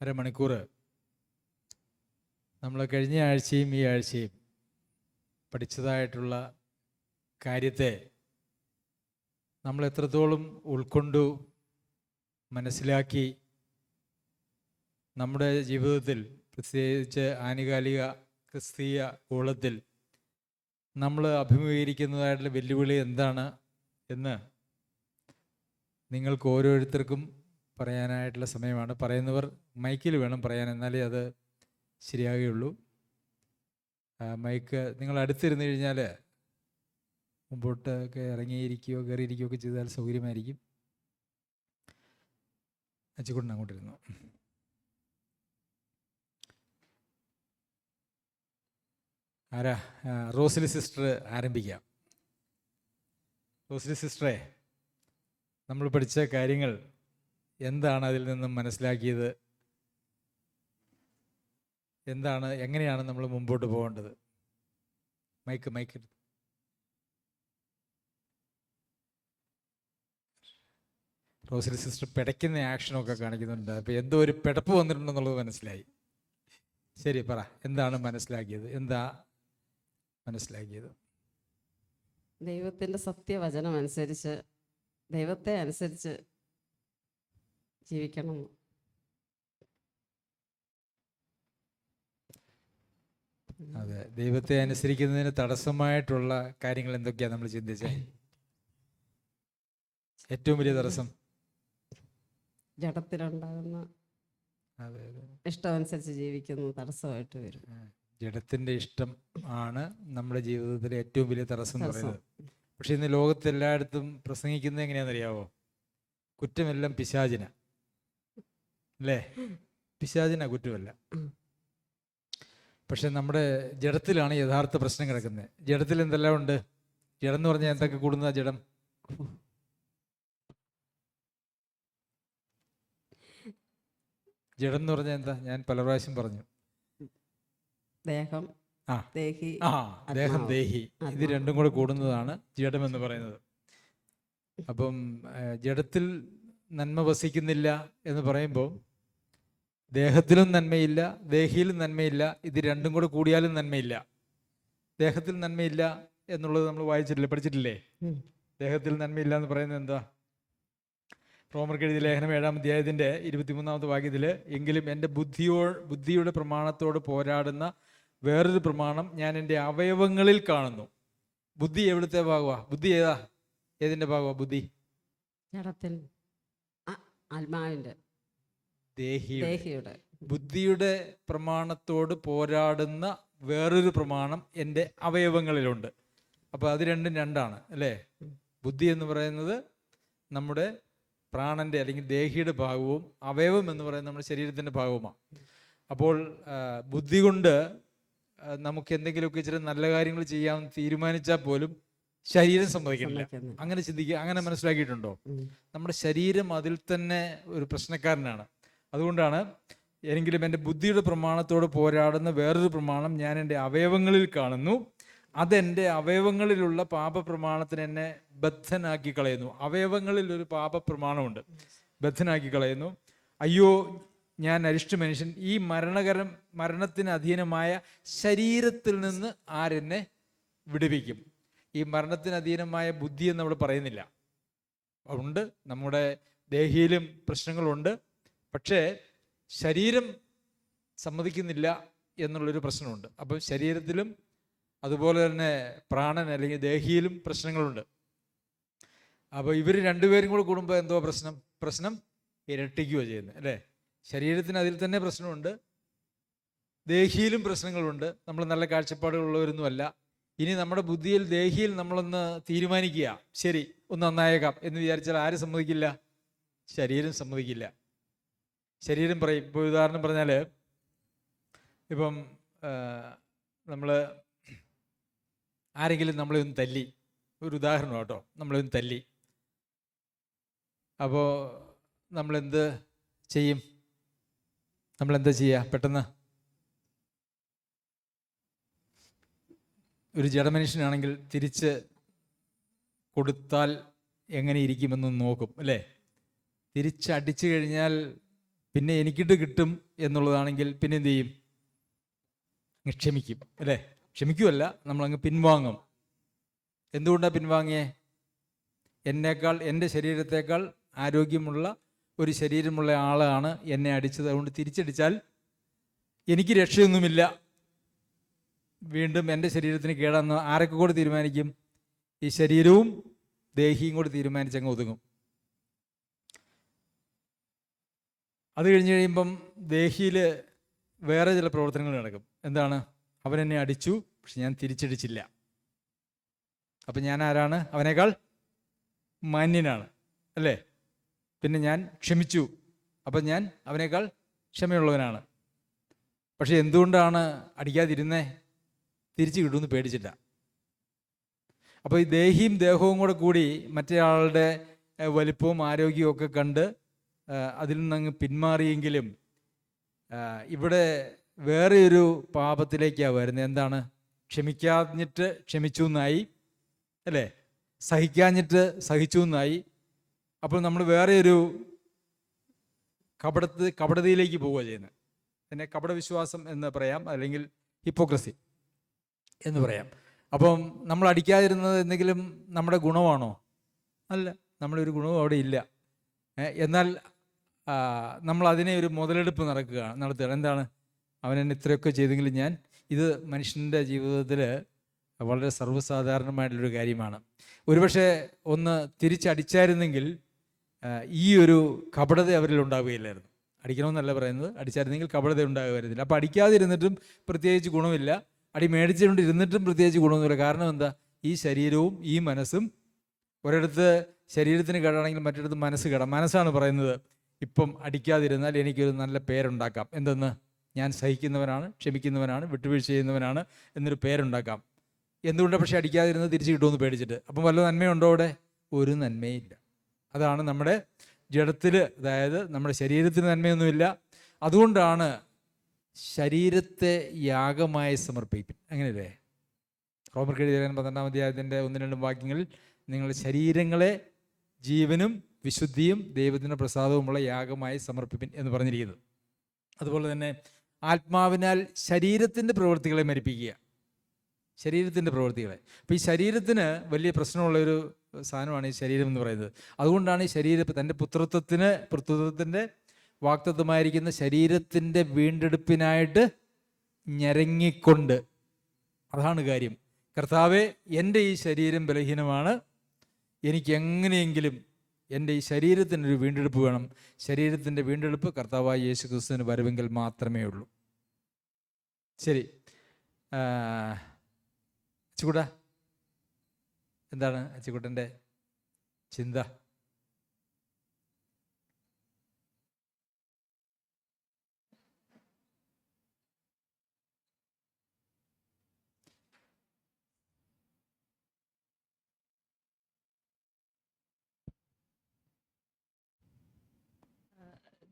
അരമണിക്കൂർ നമ്മൾ കഴിഞ്ഞ ആഴ്ചയും ഈ ആഴ്ചയും പഠിച്ചതായിട്ടുള്ള കാര്യത്തെ നമ്മൾ എത്രത്തോളം ഉൾക്കൊണ്ടു മനസ്സിലാക്കി നമ്മുടെ ജീവിതത്തിൽ, പ്രത്യേകിച്ച് ആനുകാലിക ക്രിസ്തീയ കോളത്തിൽ നമ്മൾ അഭിമുഖീകരിക്കുന്നതായിട്ടുള്ള വെല്ലുവിളി എന്താണ് എന്ന് നിങ്ങൾക്ക് ഓരോരുത്തർക്കും പറയാനായിട്ടുള്ള സമയമാണ്. പറയുന്നവർ മൈക്കിൽ വേണം പറയാൻ, എന്നാലേ അത് ശരിയാകുകയുള്ളൂ. മൈക്ക് നിങ്ങൾ അടുത്തിരുന്ന് കഴിഞ്ഞാൽ മുമ്പോട്ടൊക്കെ ഇറങ്ങിയിരിക്കുകയോ കയറിയിരിക്കുകയോ ഒക്കെ ചെയ്താൽ സൗകര്യമായിരിക്കും. അച്ചുകൂട്ടൻ അങ്ങോട്ടിരുന്നു. ആരാ? റോസ്ലി സിസ്റ്റർ ആരംഭിക്കാം. റോസ്ലി സിസ്റ്ററെ, നമ്മൾ പഠിച്ച കാര്യങ്ങൾ എന്താണ് അതിൽ നിന്നും മനസ്സിലാക്കിയത്? എന്താണ്, എങ്ങനെയാണ് നമ്മൾ മുമ്പോട്ട് പോകേണ്ടത്? മൈക്ക് റോസ്ലി സിസ്റ്റർ പിടയ്ക്കുന്ന ആക്ഷനൊക്കെ കാണിക്കുന്നുണ്ട്. അപ്പോൾ എന്തോ ഒരു പിടപ്പ് വന്നിട്ടുണ്ടെന്നുള്ളത് മനസ്സിലായി. ശരി, പറ, എന്താണ് മനസ്സിലാക്കിയത്? എന്താ മനസ്സിലാക്കിയത്? ദൈവത്തിൻ്റെ സത്യവചനം അനുസരിച്ച്, ദൈവത്തെ അനുസരിച്ച് ജീവിക്കണം. അതെ, ദൈവത്തെ അനുസരിക്കുന്നതിന് തടസ്സമായിട്ടുള്ള കാര്യങ്ങൾ എന്തൊക്കെയാണ് നമ്മൾ ചിന്തിച്ചത്? ഏറ്റവും വലിയ തടസ്സം ജഡത്തിലുണ്ടാകുന്ന ഇഷ്ടമനുസരിച്ച് ജീവിക്കുന്നത് തടസ്സമായിട്ട് വരും. ജഡത്തിൻ്റെ ഇഷ്ടം ആണ് നമ്മുടെ ജീവിതത്തിലെ ഏറ്റവും വലിയ തടസ്സം എന്ന് പറയുന്നത്. പക്ഷെ ഇന്ന് ലോകത്തെല്ലായിടത്തും പ്രസംഗിക്കുന്നത് എങ്ങനെയാണെന്നറിയാവോ? കുറ്റമെല്ലാം പിശാചിന, അല്ലേ? പിശാചിന കുറ്റമല്ല. പക്ഷെ നമ്മുടെ ജഡത്തിലാണ് യഥാർത്ഥ പ്രശ്നം കിടക്കുന്നത്. ജഡത്തിൽ എന്തെല്ലാം ഉണ്ട്? ജഡം എന്ന് പറഞ്ഞാൽ എന്തൊക്കെ കൂടുന്നതാ ജഡം? ജഡം എന്ന് പറഞ്ഞാൽ എന്താ? ഞാൻ പല പ്രാവശ്യം പറഞ്ഞു. ദേഹം, ദേഹി, ദേഹം, ദേഹി, ഇത് രണ്ടും കൂടെ കൂടുന്നതാണ് ജഡം എന്ന് പറയുന്നത്. അപ്പം ജഡത്തിൽ നന്മ വസിക്കുന്നില്ല എന്ന് പറയുമ്പോൾ ദേഹത്തിലും നന്മയില്ല, ദേഹിയിലും നന്മയില്ല. ഇത് രണ്ടും കൂടെ കൂടിയാലും നന്മയില്ല. ദേഹത്തിൽ നന്മയില്ല എന്നുള്ളത് നമ്മൾ വായിച്ചിട്ടില്ലേ, പഠിച്ചിട്ടില്ലേ? ദേഹത്തിൽ നന്മയില്ല എന്ന് പറയുന്നത് എന്താ? റോമർക്ക് എഴുതിയ ലേഖനം 7-ാം അധ്യായത്തിൻ്റെ 23-ാമത്തെ വാക്യത്തിൽ, എങ്കിലും എൻ്റെ ബുദ്ധിയുടെ പ്രമാണത്തോട് പോരാടുന്ന വേറൊരു പ്രമാണം ഞാൻ എൻ്റെ അവയവങ്ങളിൽ കാണുന്നു. ബുദ്ധി എവിടുത്തെ ഭാഗമാ? ബുദ്ധി ഏതിൻ്റെ ഭാഗമാ ബുദ്ധി? ജഡത്തിൽ, ആത്മാവിൻ്റെ, ദേഹിയുടെ. ബുദ്ധിയുടെ പ്രമാണത്തോട് പോരാടുന്ന വേറൊരു പ്രമാണം എൻ്റെ അവയവങ്ങളിലുണ്ട്. അപ്പോൾ അത് രണ്ടും രണ്ടാണ്, അല്ലേ? ബുദ്ധി എന്ന് പറയുന്നത് നമ്മുടെ പ്രാണന്റെ അല്ലെങ്കിൽ ദേഹിയുടെ ഭാഗവും അവയവം എന്ന് പറയുന്നത് നമ്മുടെ ശരീരത്തിൻ്റെ ഭാഗവുമാണ്. അപ്പോൾ ബുദ്ധി കൊണ്ട് നമുക്ക് എന്തെങ്കിലുമൊക്കെ ഇച്ചിരി നല്ല കാര്യങ്ങൾ ചെയ്യാൻ തീരുമാനിച്ചാൽ പോലും ശരീരം സമ്മതിക്കില്ല. അങ്ങനെ ചിന്തിക്കുക, അങ്ങനെ മനസ്സിലാക്കിയിട്ടുണ്ടോ? നമ്മുടെ ശരീരം അതിൽ തന്നെ ഒരു പ്രശ്നക്കാരനാണ്. അതുകൊണ്ടാണ് എങ്കിലും എൻ്റെ ബുദ്ധിയുടെ പ്രമാണത്തോട് പോരാടുന്ന വേറൊരു പ്രമാണം ഞാൻ എൻ്റെ അവയവങ്ങളിൽ കാണുന്നു, അതെൻ്റെ അവയവങ്ങളിലുള്ള പാപപ്രമാണത്തിന് എന്നെ ബദ്ധനാക്കി കളയുന്നു. അവയവങ്ങളിൽ ഒരു പാപപ്രമാണമുണ്ട്, ബദ്ധനാക്കി കളയുന്നു. അയ്യോ, ഞാൻ അരിഷ്ട മനുഷ്യൻ, ഈ മരണത്തിന് അധീനമായ ശരീരത്തിൽ നിന്ന് ആരെന്നെ വിടുവിക്കും? ഈ മരണത്തിന് അധീനമായ ബുദ്ധി എന്ന് നമ്മൾ പറയുന്നില്ല. ഉണ്ട്, നമ്മുടെ ദേഹിയിലും പ്രശ്നങ്ങളുണ്ട്. പക്ഷേ ശരീരം സമ്മതിക്കുന്നില്ല എന്നുള്ളൊരു പ്രശ്നമുണ്ട്. അപ്പം ശരീരത്തിലും അതുപോലെ തന്നെ പ്രാണൻ അല്ലെങ്കിൽ ദേഹിയിലും പ്രശ്നങ്ങളുണ്ട്. അപ്പോൾ ഇവർ രണ്ടുപേരും കൂടെ കൂടുമ്പോൾ എന്തോ പ്രശ്നം ഇരട്ടിക്കുകയോ ചെയ്യുന്നത്, അല്ലേ? ശരീരത്തിന് അതിൽ തന്നെ പ്രശ്നമുണ്ട്, ദേഹിയിലും പ്രശ്നങ്ങളുണ്ട്. നമ്മൾ നല്ല കാഴ്ചപ്പാടുകളുള്ളവരൊന്നുമല്ല. ഇനി നമ്മുടെ ബുദ്ധിയിൽ, ദേഹിയിൽ നമ്മളൊന്ന് തീരുമാനിക്കുക, ശരി ഒന്ന് നന്നായേക്കാം എന്ന് വിചാരിച്ചാൽ ആര് സമ്മതിക്കില്ല? ശരീരം സമ്മതിക്കില്ല. ശരീരം പറയും. ഇപ്പോൾ ഉദാഹരണം പറഞ്ഞാൽ, ഇപ്പം നമ്മൾ ആരെങ്കിലും നമ്മളെ ഒന്ന് തല്ലി, ഒരു ഉദാഹരണം കേട്ടോ, നമ്മളെ ഒന്ന് തല്ലി. അപ്പോൾ നമ്മളെന്ത് ചെയ്യും? നമ്മളെന്താ ചെയ്യുക? പെട്ടെന്ന് ഒരു ജഡമനുഷ്യനാണെങ്കിൽ തിരിച്ച് കൊടുത്താൽ എങ്ങനെ ഇരിക്കുമെന്ന് നോക്കും, അല്ലേ? തിരിച്ചടിച്ചു കഴിഞ്ഞാൽ പിന്നെ എനിക്കിട്ട് കിട്ടും എന്നുള്ളതാണെങ്കിൽ പിന്നെ എന്ത് ചെയ്യും? അങ്ങ് ക്ഷമിക്കും, അല്ലേ? ക്ഷമിക്കുമല്ല, നമ്മളങ്ങ് പിൻവാങ്ങും. എന്തുകൊണ്ടാണ് പിൻവാങ്ങിയേ? എന്നേക്കാൾ, എൻ്റെ ശരീരത്തേക്കാൾ ആരോഗ്യമുള്ള ഒരു ശരീരമുള്ള ആളാണ് എന്നെ അടിച്ചത്, അതുകൊണ്ട് തിരിച്ചടിച്ചാൽ എനിക്ക് രക്ഷയൊന്നുമില്ല, വീണ്ടും എൻ്റെ ശരീരത്തിന് കേടാന്ന് ആരൊക്കെ കൂടെ തീരുമാനിക്കും? ഈ ശരീരവും ദേഹിയും കൂടി തീരുമാനിച്ചങ്ങ് ഒതുങ്ങും. അത് കഴിഞ്ഞ് കഴിയുമ്പം ദേഹിയിൽ വേറെ ചില പ്രവർത്തനങ്ങൾ നടക്കും. എന്താണ്? അവൻ എന്നെ അടിച്ചു, പക്ഷെ ഞാൻ തിരിച്ചടിച്ചില്ല. അപ്പം ഞാൻ ആരാണ്? അവനേക്കാൾ മാന്യനാണ്, അല്ലേ? പിന്നെ ഞാൻ ക്ഷമിച്ചു, അപ്പം ഞാൻ അവനേക്കാൾ ക്ഷമയുള്ളവനാണ്. പക്ഷെ എന്തുകൊണ്ടാണ് അടിക്കാതിരുന്നേ? തിരിച്ചു കിട്ടുമെന്ന് പേടിച്ചില്ല. അപ്പോൾ ഈ ദേഹിയും ദേഹവും കൂടി മറ്റേയാളുടെ വലിപ്പവും ആരോഗ്യവും ഒക്കെ കണ്ട് അതിൽ നിന്നങ്ങ് പിന്മാറിയെങ്കിലും ഇവിടെ വേറെ ഒരു പാപത്തിലേക്കാണ് വരുന്നത്. എന്താണ്? ക്ഷമിക്കാഞ്ഞിട്ട് ക്ഷമിച്ചു എന്നായി, അല്ലേ? സഹിക്കാഞ്ഞിട്ട് സഹിച്ചു എന്നായി. അപ്പോൾ നമ്മൾ വേറെ ഒരു കപടതയിലേക്ക് പോവുക ചെയ്യുന്നത്. അതിനെ കപടവിശ്വാസം എന്ന് പറയാം, അല്ലെങ്കിൽ ഹിപ്പോക്രസി എന്ന് പറയാം. അപ്പം നമ്മൾ അടിക്കാതിരുന്നത് എന്തെങ്കിലും നമ്മുടെ ഗുണമാണോ? അല്ല, നമ്മളൊരു ഗുണവും അവിടെ ഇല്ല. എന്നാൽ നമ്മൾ അതിനെ ഒരു മുതലെടുപ്പ് നടത്തുകയാണ്. എന്താണ്? അവനെന്നെ ഇത്രയൊക്കെ ചെയ്തെങ്കിലും ഞാൻ, ഇത് മനുഷ്യൻ്റെ ജീവിതത്തിൽ വളരെ സർവ്വസാധാരണമായിട്ടുള്ളൊരു കാര്യമാണ്. ഒരുപക്ഷെ ഒന്ന് തിരിച്ചടിച്ചായിരുന്നെങ്കിൽ ഈ ഒരു കപടത അവരിൽ ഉണ്ടാവുകയില്ലായിരുന്നു. അടിക്കണമെന്നല്ല പറയുന്നത്, അടിച്ചായിരുന്നെങ്കിൽ കപടത ഉണ്ടാകുമായിരുന്നില്ല. അപ്പോൾ അടിക്കാതിരുന്നിട്ടും പ്രത്യേകിച്ച് ഗുണമില്ല, അടി മേടിച്ചുകൊണ്ടിരുന്നിട്ടും പ്രത്യേകിച്ച് ഗുണമൊന്നുമില്ല. കാരണം എന്താ? ഈ ശരീരവും ഈ മനസ്സും, ഒരിടത്ത് ശരീരത്തിന് കേടാണെങ്കിൽ മറ്റിടത്ത് മനസ്സ് കേടാം. മനസ്സാണ് പറയുന്നത്, ഇപ്പം അടിക്കാതിരുന്നാൽ എനിക്കൊരു നല്ല പേരുണ്ടാക്കാം. എന്തെന്ന്? ഞാൻ സഹിക്കുന്നവനാണ്, ക്ഷമിക്കുന്നവനാണ്, വിട്ടുവീഴ്ച ചെയ്യുന്നവനാണ് എന്നൊരു പേരുണ്ടാക്കാം. എന്തുകൊണ്ടാണ് പക്ഷേ അടിക്കാതിരുന്നത്? തിരിച്ചു കിട്ടുമെന്ന് പേടിച്ചിട്ട്. അപ്പം വല്ല നന്മയുണ്ടോ അവിടെ? ഒരു നന്മയില്ല. അതാണ് നമ്മുടെ ജഡത്തിൽ, അതായത് നമ്മുടെ ശരീരത്തിന് നന്മയൊന്നുമില്ല. അതുകൊണ്ടാണ് ശരീരത്തെ യാഗമായി സമർപ്പിക്കും. അങ്ങനെയല്ലേ? റോമർക്ക് എഴുതിയ 12-ാം അധ്യായത്തിൻ്റെ 1-2 വാക്യങ്ങളിൽ നിങ്ങളുടെ ശരീരങ്ങളെ ജീവനും വിശുദ്ധിയും ദൈവത്തിൻ്റെ പ്രസാദവുമുള്ള യാഗമായി സമർപ്പിപ്പിൻ എന്ന് പറഞ്ഞിരിക്കുന്നത്. അതുപോലെ തന്നെ ആത്മാവിനാൽ ശരീരത്തിൻ്റെ പ്രവൃത്തികളെ മരിപ്പിക്കുക. ശരീരത്തിൻ്റെ പ്രവൃത്തികളെ. അപ്പോൾ ഈ ശരീരത്തിന് വലിയ പ്രശ്നമുള്ളൊരു സാധനമാണ് ഈ ശരീരം എന്ന് പറയുന്നത്. അതുകൊണ്ടാണ് ഈ ശരീരം തൻ്റെ പുത്രത്വത്തിൻ്റെ വാക്തത്വമായിരിക്കുന്ന ശരീരത്തിൻ്റെ വീണ്ടെടുപ്പിനായിട്ട് ഞരങ്ങിക്കൊണ്ട്, അതാണ് കാര്യം. കർത്താവേ, എൻ്റെ ഈ ശരീരം ബലഹീനമാണ്, എനിക്ക് എങ്ങനെയെങ്കിലും എൻ്റെ ഈ ശരീരത്തിനൊരു വീണ്ടെടുപ്പ് വേണം. ശരീരത്തിൻ്റെ വീണ്ടെടുപ്പ് കർത്താവായ യേശു ക്രിസ്തുവിന് വരവെങ്കിൽ മാത്രമേ ഉള്ളൂ. ശരി, അച്ചുകൂട്ട, എന്താണ് അച്ചുകൂട്ടൻ്റെ ചിന്ത?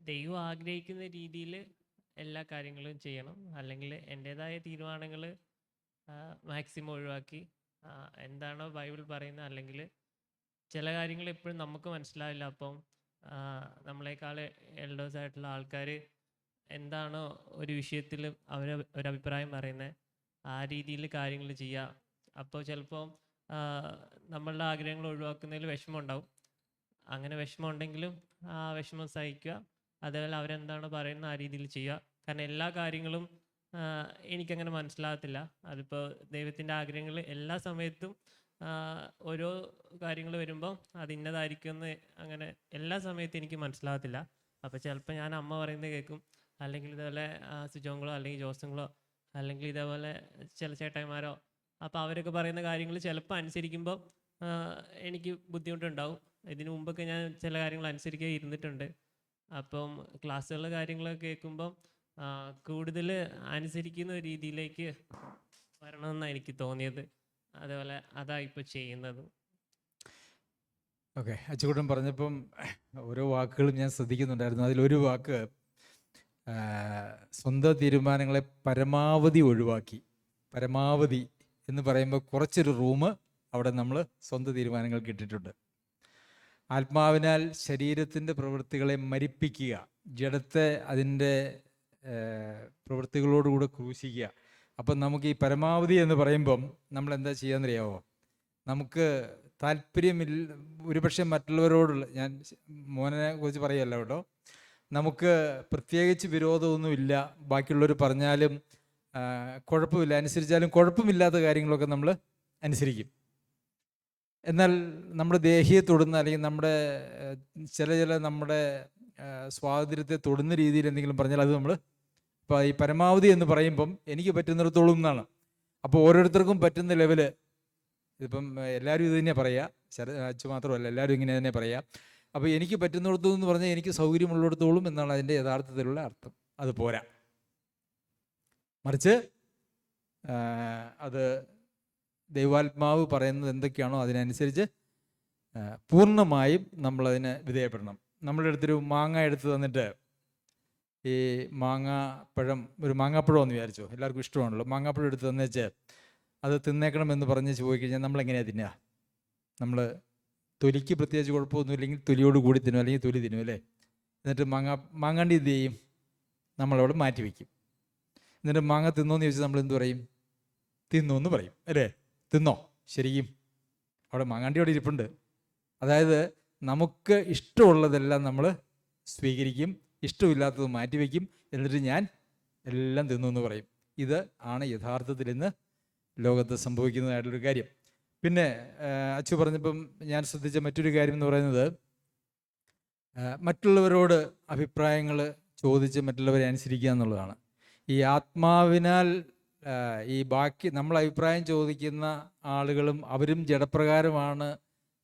ദൈവം ആഗ്രഹിക്കുന്ന രീതിയിൽ എല്ലാ കാര്യങ്ങളും ചെയ്യണം. അല്ലെങ്കിൽ എൻ്റേതായ തീരുമാനങ്ങൾ മാക്സിമം ഒഴിവാക്കി എന്താണോ ബൈബിൾ പറയുന്നത്, അല്ലെങ്കിൽ ചില കാര്യങ്ങൾ എപ്പോഴും നമുക്ക് മനസ്സിലാവില്ല. അപ്പം നമ്മളെക്കാൾ എൽഡേഴ്സ് ആയിട്ടുള്ള ആൾക്കാർ എന്താണോ ഒരു വിഷയത്തിൽ ഒരഭിപ്രായം പറയുന്നത്, ആ രീതിയിൽ കാര്യങ്ങൾ ചെയ്യുക. അപ്പോൾ ചിലപ്പോൾ നമ്മളുടെ ആഗ്രഹങ്ങൾ ഒഴിവാക്കുന്നതിൽ വിഷമം ഉണ്ടാവും. അങ്ങനെ വിഷമം ഉണ്ടെങ്കിലും ആ വിഷമം സഹിക്കുക. അതേപോലെ അവരെന്താണോ പറയുന്നത് ആ രീതിയിൽ ചെയ്യുക. കാരണം എല്ലാ കാര്യങ്ങളും എനിക്കങ്ങനെ മനസ്സിലാകത്തില്ല. അതിപ്പോൾ ദൈവത്തിൻ്റെ ആഗ്രഹങ്ങൾ എല്ലാ സമയത്തും ഓരോ കാര്യങ്ങൾ വരുമ്പോൾ അത് ഇന്നതായിരിക്കുമെന്ന് അങ്ങനെ എല്ലാ സമയത്തും എനിക്ക് മനസ്സിലാകത്തില്ല. അപ്പോൾ ചിലപ്പോൾ ഞാൻ അമ്മ പറയുന്നത് കേൾക്കും, അല്ലെങ്കിൽ ഇതേപോലെ സുജോങ്ങളോ അല്ലെങ്കിൽ ജോസങ്ങളോ അല്ലെങ്കിൽ ഇതേപോലെ ചില ചേട്ടായിമാരോ, അപ്പോൾ അവരൊക്കെ പറയുന്ന കാര്യങ്ങൾ ചിലപ്പോൾ അനുസരിക്കുമ്പോൾ എനിക്ക് ബുദ്ധിമുട്ടുണ്ടാവും. ഇതിനു മുമ്പൊക്കെ ഞാൻ ചില കാര്യങ്ങൾ അനുസരിക്കാൻ ഇരുന്നിട്ടുണ്ട്. അപ്പം ക്ലാസ്സുകളിലെ കാര്യങ്ങളൊക്കെ കേൾക്കുമ്പം കൂടുതൽ അനുസരിക്കുന്ന ഒരു രീതിയിലേക്ക് വരണമെന്നാണ് എനിക്ക് തോന്നിയത്. അതേപോലെ അതാ ഇപ്പോൾ ചെയ്യുന്നത്. ഓക്കെ, അച്ചുകൂട്ടൻ പറഞ്ഞപ്പം ഓരോ വാക്കുകളും ഞാൻ ശ്രദ്ധിക്കുന്നുണ്ടായിരുന്നു. അതിലൊരു വാക്ക് സ്വന്തം തീരുമാനങ്ങളെ പരമാവധി ഒഴിവാക്കി. പരമാവധി എന്ന് പറയുമ്പോൾ കുറച്ചൊരു റൂം അവിടെ നമ്മൾ സ്വന്തം തീരുമാനങ്ങൾക്ക് ഇട്ടിട്ടുണ്ട്. ആത്മാവിനാൽ ശരീരത്തിൻ്റെ പ്രവൃത്തികളെ മരിപ്പിക്കുക ജഡത്തെ അതിൻ്റെ പ്രവൃത്തികളോടുകൂടെ ക്രൂശിക്കുക. അപ്പം നമുക്ക് ഈ പരമാവധി എന്ന് പറയുമ്പം നമ്മൾ എന്താ ചെയ്യാന്നറിയാവോ? നമുക്ക് താല്പര്യമില്ല, ഒരുപക്ഷെ മറ്റുള്ളവരോടുള്ള, ഞാൻ മോനെ കുറിച്ച് പറയല്ല കേട്ടോ, നമുക്ക് പ്രത്യേകിച്ച് വിരോധമൊന്നുമില്ല, ബാക്കിയുള്ളവർ പറഞ്ഞാലും കുഴപ്പമില്ല, അനുസരിച്ചാലും കുഴപ്പമില്ലാത്ത കാര്യങ്ങളൊക്കെ നമ്മൾ അനുസരിക്കും. എന്നാൽ നമ്മുടെ ദേഹിയെ തൊടുന്ന, അല്ലെങ്കിൽ നമ്മുടെ ചില നമ്മുടെ സ്വാതന്ത്ര്യത്തെ തൊടുന്ന രീതിയിൽ എന്തെങ്കിലും പറഞ്ഞാൽ അത് നമ്മൾ, ഇപ്പോൾ ഈ പരമാവധി എന്ന് പറയുമ്പം എനിക്ക് പറ്റുന്നിടത്തോളം എന്നാണ്. അപ്പോൾ ഓരോരുത്തർക്കും പറ്റുന്ന ലെവല്, ഇതിപ്പം എല്ലാവരും ഇത് തന്നെ പറയുക, അച്ചു മാത്രമല്ല, എല്ലാവരും ഇങ്ങനെ തന്നെ പറയുക. അപ്പോൾ എനിക്ക് പറ്റുന്നിടത്തോളം എന്ന് പറഞ്ഞാൽ എനിക്ക് സൗകര്യമുള്ളിടത്തോളം എന്നാണ് അതിൻ്റെ യഥാർത്ഥത്തിലുള്ള അർത്ഥം. അത് പോരാ, മറിച്ച് അത് ദൈവാത്മാവ് പറയുന്നത് എന്തൊക്കെയാണോ അതിനനുസരിച്ച് പൂർണ്ണമായും നമ്മളതിന് വിധേയപ്പെടണം. നമ്മളുടെ അടുത്തൊരു മാങ്ങ എടുത്ത് തന്നിട്ട്, ഈ മാങ്ങാപ്പഴം, ഒരു മാങ്ങാപ്പഴമെന്ന് വിചാരിച്ചോ, എല്ലാവർക്കും ഇഷ്ടമാണല്ലോ, മാങ്ങാപ്പഴം എടുത്ത് തന്നേച്ച് അത് തിന്നേക്കണം എന്ന് പറഞ്ഞ് ചോദിക്കഴിഞ്ഞാൽ നമ്മളെങ്ങനെയാണ് തിന്നുക? നമ്മൾ തൊലിക്ക് പ്രത്യേകിച്ച് കുഴപ്പമൊന്നും ഇല്ലെങ്കിൽ തൊലിയോട് കൂടി തിന്നും, അല്ലെങ്കിൽ തൊലി തിന്നും അല്ലേ. എന്നിട്ട് മാങ്ങാണ്ടി എന്ത് ചെയ്യും? നമ്മളവിടെ മാറ്റി വയ്ക്കും. എന്നിട്ട് മാങ്ങ തിന്നോന്ന് ചോദിച്ചാൽ നമ്മൾ എന്ത് പറയും? തിന്നു എന്ന് പറയും അല്ലേ. തിന്നോ? ശരിക്കും അവിടെ മാങ്ങാണ്ടി അവിടെ ഇരിപ്പുണ്ട്. അതായത് നമുക്ക് ഇഷ്ടമുള്ളതെല്ലാം നമ്മൾ സ്വീകരിക്കും, ഇഷ്ടമില്ലാത്തത് മാറ്റി വയ്ക്കും, എന്നിട്ട് ഞാൻ എല്ലാം തിന്നു എന്ന് പറയും. ഇത് ആണ് യഥാർത്ഥത്തിൽ ഇന്ന് ലോകത്ത് സംഭവിക്കുന്നതായിട്ടുള്ളൊരു കാര്യം. പിന്നെ അച്ചു പറഞ്ഞപ്പം ഞാൻ ശ്രദ്ധിച്ച മറ്റൊരു കാര്യം എന്ന് പറയുന്നത്, മറ്റുള്ളവരോട് അഭിപ്രായങ്ങൾ ചോദിച്ച് മറ്റുള്ളവരെ അനുസരിക്കുക എന്നുള്ളതാണ്. ഈ ആത്മാവിനാൽ ഈ ബാക്കി നമ്മൾ അഭിപ്രായം ചോദിക്കുന്ന ആളുകളും അവരും ജഡപ്രകാരമാണ്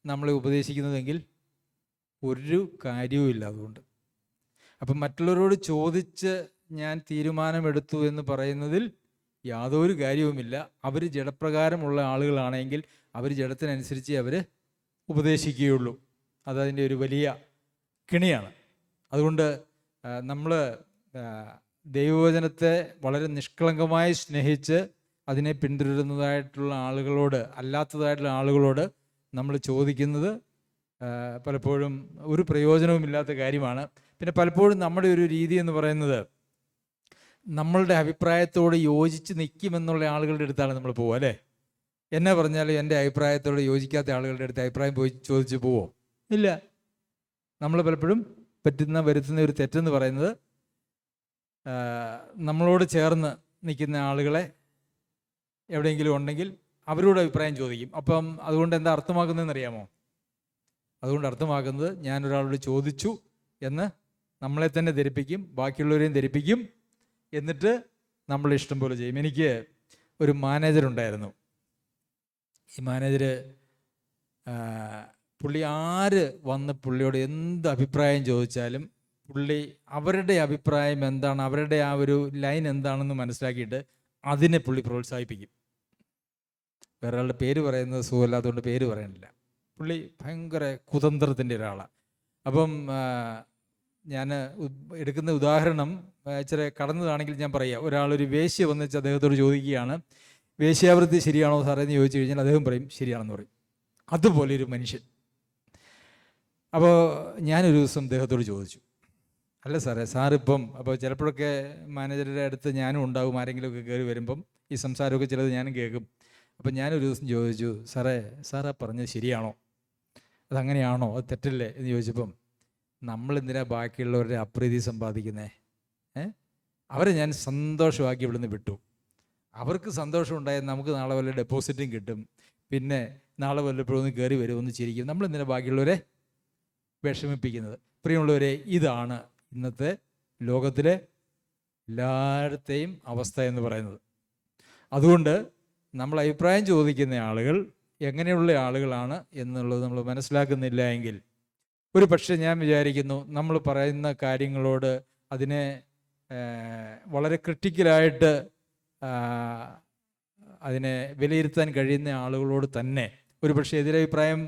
നമ്മളെ ഉപദേശിക്കുന്നതെങ്കിൽ ഒരു കാര്യവുമില്ല. അതുകൊണ്ട് അപ്പം മറ്റുള്ളവരോട് ചോദിച്ച് ഞാൻ തീരുമാനമെടുത്തു എന്ന് പറയുന്നതിൽ യാതൊരു കാര്യവുമില്ല. അവർ ജഡപ്രകാരമുള്ള ആളുകളാണെങ്കിൽ അവർ ജഡത്തിനനുസരിച്ച് അവർ ഉപദേശിക്കുകയുള്ളൂ. അതതിൻ്റെ ഒരു വലിയ കിണിയാണ്. അതുകൊണ്ട് നമ്മൾ ദൈവവചനത്തെ വളരെ നിഷ്കളങ്കമായി സ്നേഹിച്ച് അതിനെ പിന്തുടരുന്നതായിട്ടുള്ള ആളുകളോട്, അല്ലാത്തതായിട്ടുള്ള ആളുകളോട് നമ്മൾ ചോദിക്കുന്നത് പലപ്പോഴും ഒരു പ്രയോജനവുമില്ലാത്ത കാര്യമാണ്. പിന്നെ പലപ്പോഴും നമ്മുടെ ഒരു രീതി എന്ന് പറയുന്നത്, നമ്മളുടെ അഭിപ്രായത്തോട് യോജിച്ച് നിൽക്കുമെന്നുള്ള ആളുകളുടെ അടുത്താണ് നമ്മൾ പോവുക അല്ലേ. എന്നെ പറഞ്ഞാലും എൻ്റെ അഭിപ്രായത്തോട് യോജിക്കാത്ത ആളുകളുടെ അടുത്ത് അഭിപ്രായം പോയി ചോദിച്ച് പോവോ? ഇല്ല. നമ്മൾ പലപ്പോഴും വരുത്തുന്ന ഒരു തെറ്റെന്ന് പറയുന്നത്, നമ്മളോട് ചേർന്ന് നിൽക്കുന്ന ആളുകളെ എവിടെയെങ്കിലും ഉണ്ടെങ്കിൽ അവരോട് അഭിപ്രായം ചോദിക്കും. അപ്പം അതുകൊണ്ട് എന്താ അർത്ഥമാക്കുന്നതെന്ന് അറിയാമോ? അതുകൊണ്ട് അർത്ഥമാക്കുന്നത്, ഞാനൊരാളോട് ചോദിച്ചു എന്ന് നമ്മളെ തന്നെ ധരിപ്പിക്കും, ബാക്കിയുള്ളവരെയും ധരിപ്പിക്കും, എന്നിട്ട് നമ്മൾ ഇഷ്ടം പോലെ ചെയ്യും. എനിക്ക് ഒരു മാനേജർ ഉണ്ടായിരുന്നു. ഈ മാനേജർ പുള്ളി ആര് വന്ന് പുള്ളിയോട് എന്ത് അഭിപ്രായം ചോദിച്ചാലും പുള്ളി അവരുടെ അഭിപ്രായം എന്താണ്, അവരുടെ ആ ഒരു ലൈൻ എന്താണെന്ന് മനസ്സിലാക്കിയിട്ട് അതിനെ പുള്ളി പ്രോത്സാഹിപ്പിക്കും. വേറെ ആളുടെ പേര് പറയുന്നത് സുഖമില്ലാത്തതുകൊണ്ട് പേര് പറയണില്ല. പുള്ളി ഭയങ്കര കുതന്ത്രത്തിൻ്റെ ഒരാളാണ്. അപ്പം ഞാൻ എടുക്കുന്ന ഉദാഹരണം ഇച്ചിരി കടന്നതാണെങ്കിൽ ഞാൻ പറയാം. ഒരാളൊരു വേശ്യ വന്നിച്ച് അദ്ദേഹത്തോട് ചോദിക്കുകയാണ്, വേശ്യാവൃത്തി ശരിയാണോ സാറേ എന്ന് ചോദിച്ചു കഴിഞ്ഞാൽ അദ്ദേഹം പറയും ശരിയാണെന്ന് പറയും. അതുപോലെ ഒരു മനുഷ്യൻ. അപ്പോൾ ഞാനൊരു ദിവസം അദ്ദേഹത്തോട് ചോദിച്ചു, അല്ല സാറേ, സാറിപ്പം, അപ്പോൾ ചിലപ്പോഴൊക്കെ മാനേജറുടെ അടുത്ത് ഞാനും ഉണ്ടാകും, ആരെങ്കിലുമൊക്കെ കയറി വരുമ്പം ഈ സംസാരമൊക്കെ ചിലത് ഞാനും കേൾക്കും. അപ്പം ഞാനൊരു ദിവസം ചോദിച്ചു, സാറാ പറഞ്ഞത് ശരിയാണോ, അതങ്ങനെയാണോ, അത് തെറ്റല്ലേ എന്ന് ചോദിച്ചപ്പം, നമ്മളെന്തിനാ ബാക്കിയുള്ളവരുടെ അപ്രീതി സമ്പാദിക്കുന്നേ? അവരെ ഞാൻ സന്തോഷമാക്കി ഇവിടുന്ന് വിട്ടു. അവർക്ക് സന്തോഷം ഉണ്ടായാൽ നമുക്ക് നാളെ വല്ല ഡെപ്പോസിറ്റും കിട്ടും, പിന്നെ നാളെ വല്ലപ്പോഴൊന്ന് കയറി വരുമെന്ന് ചിരിക്കും. നമ്മളെന്തിനാ ബാക്കിയുള്ളവരെ വിഷമിപ്പിക്കുന്നത്? പ്രിയമുള്ളവരെ, ഇതാണ് ഇന്നത്തെ ലോകത്തിലെ എല്ലായിടത്തെയും അവസ്ഥ എന്ന് പറയുന്നത്. അതുകൊണ്ട് നമ്മൾ അഭിപ്രായം ചോദിക്കുന്ന ആളുകൾ എങ്ങനെയുള്ള ആളുകളാണ് എന്നുള്ളത് നമ്മൾ മനസ്സിലാക്കുന്നില്ല എങ്കിൽ, ഒരു പക്ഷേ ഞാൻ വിചാരിക്കുന്നു നമ്മൾ പറയുന്ന കാര്യങ്ങളോട് അതിനെ വളരെ ക്രിട്ടിക്കലായിട്ട് അതിനെ വിലയിരുത്താൻ കഴിയുന്ന ആളുകളോട് തന്നെ ഒരു പക്ഷേ എതിരഭിപ്രായം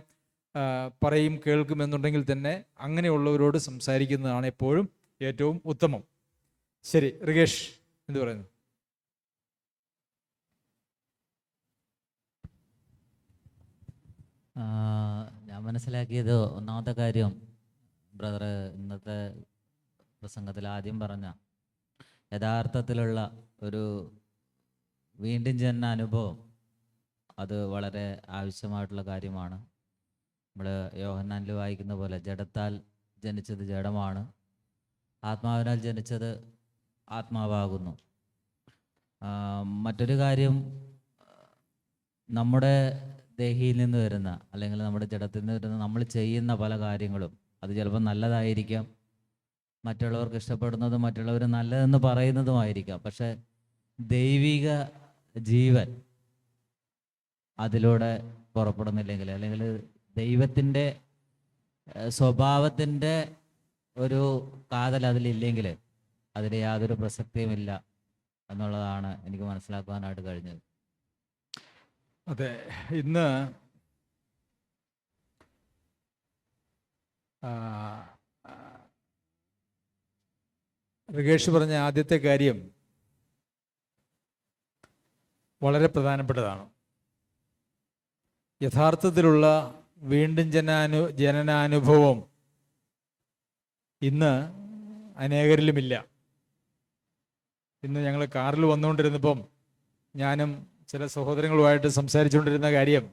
പറയും കേൾക്കുമെന്നുണ്ടെങ്കിൽ തന്നെ അങ്ങനെയുള്ളവരോട് സംസാരിക്കുന്നതാണ് എപ്പോഴും ഏറ്റവും ഉത്തമം. ശരി, റികേഷ് എന്ത് പറയുന്നു? ഞാൻ മനസ്സിലാക്കിയത്, ഒന്നാമത്തെ കാര്യം ബ്രദർ ഇന്നത്തെ പ്രസംഗത്തിൽ ആദ്യം പറഞ്ഞ യഥാർത്ഥത്തിലുള്ള ഒരു വീണ്ടും ജനന അനുഭവം അത് വളരെ ആവശ്യമായിട്ടുള്ള കാര്യമാണ്. നമ്മൾ യോഹന്നാനിൽ വായിക്കുന്ന പോലെ ജഡത്താൽ ജനിച്ചത് ജഡമാണ്, ആത്മാവിനാൽ ജനിച്ചത് ആത്മാവാകുന്നു. മറ്റൊരു കാര്യം, നമ്മുടെ ദേഹിയിൽ നിന്ന് വരുന്ന അല്ലെങ്കിൽ നമ്മുടെ ജഡത്തിൽ നിന്ന് വരുന്ന നമ്മൾ ചെയ്യുന്ന പല കാര്യങ്ങളും അത് ചിലപ്പോൾ നല്ലതായിരിക്കാം, മറ്റുള്ളവർക്ക് ഇഷ്ടപ്പെടുന്നതും മറ്റുള്ളവർ നല്ലതെന്ന് പറയുന്നതുമായിരിക്കാം. പക്ഷെ ദൈവിക ജീവൻ അതിലൂടെ പുറപ്പെടുന്നില്ലെങ്കിൽ അല്ലെങ്കിൽ ദൈവത്തിൻ്റെ സ്വഭാവത്തിൻ്റെ ഒരു കാതൽ അതിലില്ലെങ്കിൽ അതിന് യാതൊരു പ്രസക്തിയുമില്ല എന്നുള്ളതാണ് എനിക്ക് മനസ്സിലാക്കുവാനായിട്ട് കഴിഞ്ഞത്. അതെ, ഇന്ന് ഋഗേഷ് പറഞ്ഞ ആദ്യത്തെ കാര്യം വളരെ പ്രധാനപ്പെട്ടതാണ്. യഥാർത്ഥത്തിലുള്ള വീണ്ടും ജനനാനുഭവം ഇന്ന് അനേകരിലുമില്ല. ഇന്ന് ഞങ്ങൾ കാറിൽ വന്നുകൊണ്ടിരുന്നപ്പം ഞാനും ചില സഹോദരങ്ങളുമായിട്ട് സംസാരിച്ചുകൊണ്ടിരുന്ന കാര്യം,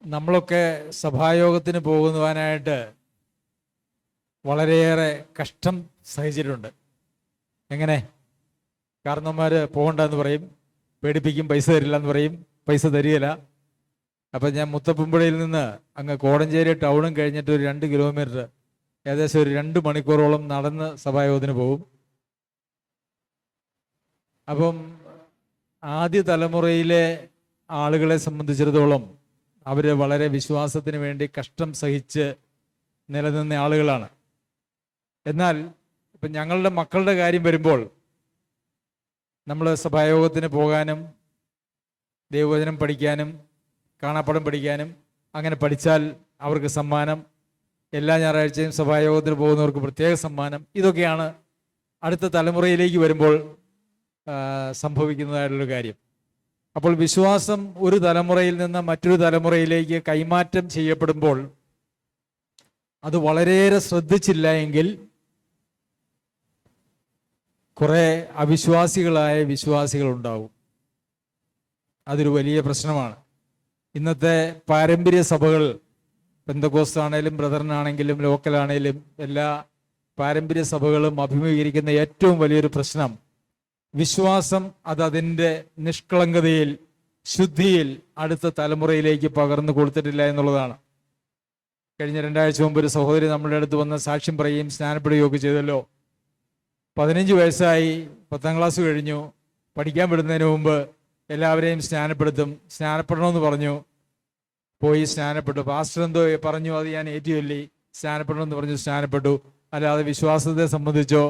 നമ്മളൊക്കെ സഭായോഗത്തിന് പോകുവാനായിട്ട് വളരെയേറെ കഷ്ടം സഹിച്ചിട്ടുണ്ട്. എങ്ങനെ? കാരണവന്മാർ പോകണ്ടെന്ന് പറയും, പേടിപ്പിക്കും, പൈസ തരില്ല എന്ന് പറയും, പൈസ തരികയില്ല. അപ്പം ഞാൻ മുത്തപ്പുമ്പുഴയിൽ നിന്ന് അങ്ങ് കോടഞ്ചേരി ടൗണും കഴിഞ്ഞിട്ട് ഒരു 2 കിലോമീറ്റർ ഏകദേശം ഒരു 2 മണിക്കൂറോളം നടന്ന് സഭായോഗത്തിന് പോകും. അപ്പം ആദ്യ തലമുറയിലെ ആളുകളെ സംബന്ധിച്ചിടത്തോളം അവർ വളരെ വിശ്വാസത്തിന് വേണ്ടി കഷ്ടം സഹിച്ച് നിലനിന്ന ആളുകളാണ്. എന്നാൽ ഇപ്പം ഞങ്ങളുടെ മക്കളുടെ കാര്യം വരുമ്പോൾ നമ്മൾ സഭായോഗത്തിന് പോകാനും ദൈവവചനം പഠിക്കാനും കാണാപ്പടം പഠിക്കാനും, അങ്ങനെ പഠിച്ചാൽ അവർക്ക് സമ്മാനം, എല്ലാ ഞായറാഴ്ചയും സഭായോഗത്തിന് പോകുന്നവർക്ക് പ്രത്യേക സമ്മാനം, ഇതൊക്കെയാണ് അടുത്ത തലമുറയിലേക്ക് വരുമ്പോൾ സംഭവിക്കുന്നതായിട്ടുള്ള കാര്യം. അപ്പോൾ വിശ്വാസം ഒരു തലമുറയിൽ നിന്ന് മറ്റൊരു തലമുറയിലേക്ക് കൈമാറ്റം ചെയ്യപ്പെടുമ്പോൾ അത് വളരെയേറെ ശ്രദ്ധിച്ചില്ല എങ്കിൽ കുറേ അവിശ്വാസികളായ വിശ്വാസികളുണ്ടാവും. അതൊരു വലിയ പ്രശ്നമാണ്. ഇന്നത്തെ പാരമ്പര്യ സഭകൾ, പെന്തക്കോസ്താണേലും ബ്രദറിനാണെങ്കിലും ലോക്കലാണേലും എല്ലാ പാരമ്പര്യ സഭകളും അഭിമുഖീകരിക്കുന്ന ഏറ്റവും വലിയൊരു പ്രശ്നം വിശ്വാസം അതിൻ്റെ നിഷ്കളങ്കതയിൽ, ശുദ്ധിയിൽ അടുത്ത തലമുറയിലേക്ക് പകർന്നു കൊടുത്തിട്ടില്ല എന്നുള്ളതാണ്. കഴിഞ്ഞ 2 ആഴ്ച മുമ്പ് ഒരു സഹോദരി നമ്മളുടെ അടുത്ത് വന്ന് സാക്ഷ്യം പറയുകയും സ്നാനപ്പെടുകയൊക്കെ ചെയ്തല്ലോ. 15 വയസ്സായി, 10ാം ക്ലാസ് കഴിഞ്ഞു, പഠിക്കാൻ വിടുന്നതിന് മുമ്പ് എല്ലാവരെയും സ്നാനപ്പെടുത്തും, സ്നാനപ്പെടണമെന്ന് പറഞ്ഞു, പോയി സ്നാനപ്പെട്ടു. പാസ്റ്റർ എന്തോ പറഞ്ഞു, അത് ഞാൻ ഏറ്റുചൊല്ലി, സ്നാനപ്പെടണമെന്ന് പറഞ്ഞു, സ്നാനപ്പെട്ടു. അല്ലാതെ വിശ്വാസത്തെ സംബന്ധിച്ചോ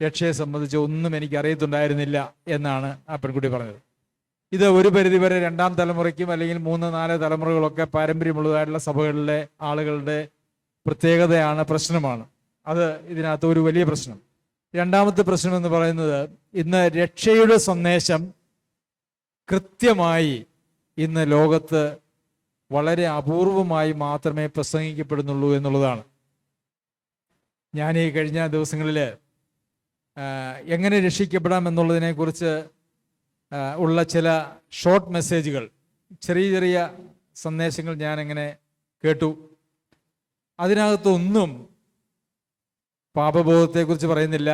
രക്ഷയെ സംബന്ധിച്ചോ ഒന്നും എനിക്ക് അറിയത്തുണ്ടായിരുന്നില്ല എന്നാണ് ആ പെൺകുട്ടി പറഞ്ഞത്. ഇത് ഒരു പരിധിവരെ 2ാം തലമുറയ്ക്കും അല്ലെങ്കിൽ 3, 4 തലമുറകളൊക്കെ പാരമ്പര്യമുള്ളതായിട്ടുള്ള സഭകളിലെ ആളുകളുടെ പ്രത്യേകതയാണ്, പ്രശ്നമാണ്. അത് ഇതിനകത്ത് ഒരു വലിയ പ്രശ്നം. 2ാമത്തെ പ്രശ്നം എന്ന് പറയുന്നത്, ഇന്ന് രക്ഷയുടെ സന്ദേശം കൃത്യമായി ഇന്ന് ലോകത്ത് വളരെ അപൂർവമായി മാത്രമേ പ്രസംഗിക്കപ്പെടുന്നുള്ളൂ എന്നുള്ളതാണ്. ഞാൻ ഈ കഴിഞ്ഞ ദിവസങ്ങളിൽ എങ്ങനെ രക്ഷിക്കപ്പെടാം എന്നുള്ളതിനെക്കുറിച്ച് ഉള്ള ചില ഷോർട്ട് മെസ്സേജുകൾ, ചെറിയ ചെറിയ സന്ദേശങ്ങൾ ഞാൻ എങ്ങനെ കേട്ടു. അതിനകത്തൊന്നും പാപബോധത്തെക്കുറിച്ച് പറയുന്നില്ല,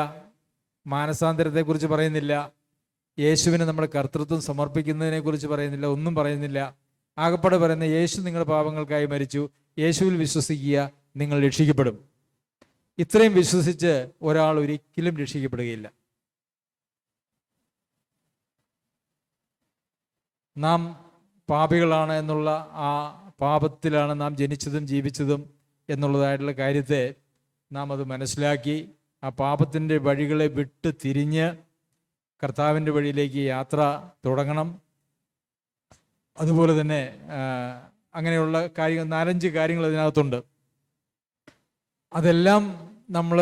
മാനസാന്തരത്തെക്കുറിച്ച് പറയുന്നില്ല, യേശുവിന് നമ്മുടെ കർത്തൃത്വം സമർപ്പിക്കുന്നതിനെക്കുറിച്ച് പറയുന്നില്ല, ഒന്നും പറയുന്നില്ല. ആകപ്പാടെ പറയുന്ന, യേശു നിങ്ങളുടെ പാപങ്ങൾക്കായി മരിച്ചു, യേശുവിൽ വിശ്വസിക്കുക, നിങ്ങൾ രക്ഷിക്കപ്പെടും. ഇത്രയും വിശ്വസിച്ച് ഒരാൾ ഒരിക്കലും രക്ഷിക്കപ്പെടുകയില്ല. നാം പാപികളാണ് എന്നുള്ള ആ പാപത്തിലാണ് നാം ജനിച്ചതും ജീവിച്ചതും എന്നുള്ളതായിട്ടുള്ള കാര്യത്തെ നാം അത് മനസ്സിലാക്കി ആ പാപത്തിൻ്റെ വഴികളെ വിട്ട് തിരിഞ്ഞ് കർത്താവിൻ്റെ വഴിയിലേക്ക് യാത്ര തുടങ്ങണം. അതുപോലെ തന്നെ അങ്ങനെയുള്ള കാര്യങ്ങൾ 4-5 കാര്യങ്ങൾ അതിനകത്തുണ്ട്. അതെല്ലാം നമ്മൾ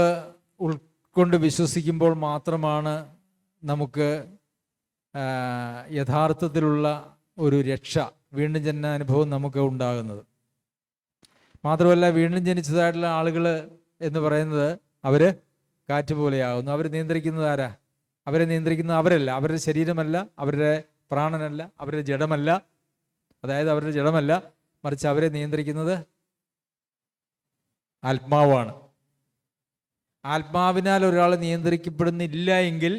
ഉൾക്കൊണ്ട് വിശ്വസിക്കുമ്പോൾ മാത്രമാണ് നമുക്ക് യഥാർത്ഥത്തിലുള്ള ഒരു രക്ഷ, വീണ്ടും ജനനാനുഭവം നമുക്ക് ഉണ്ടാകുന്നത്. മാത്രമല്ല വീണ്ടും ജനിച്ചതായിട്ടുള്ള ആളുകൾ എന്ന് പറയുന്നത് അവർ കാറ്റ് പോലെയാകുന്നു. അവർ നിയന്ത്രിക്കുന്നത് ആരാ? അവരെ നിയന്ത്രിക്കുന്നത് അവരല്ല, അവരുടെ ശരീരമല്ല, അവരുടെ പ്രാണനല്ല, അവരുടെ ജഡമല്ല, അതായത് അവരുടെ ജഡമല്ല, മറിച്ച് അവരെ നിയന്ത്രിക്കുന്നത് ആത്മാവാണ്. ആത്മാവിനാൽ ഒരാൾ നിയന്ത്രിക്കപ്പെടുന്നില്ല എങ്കിൽ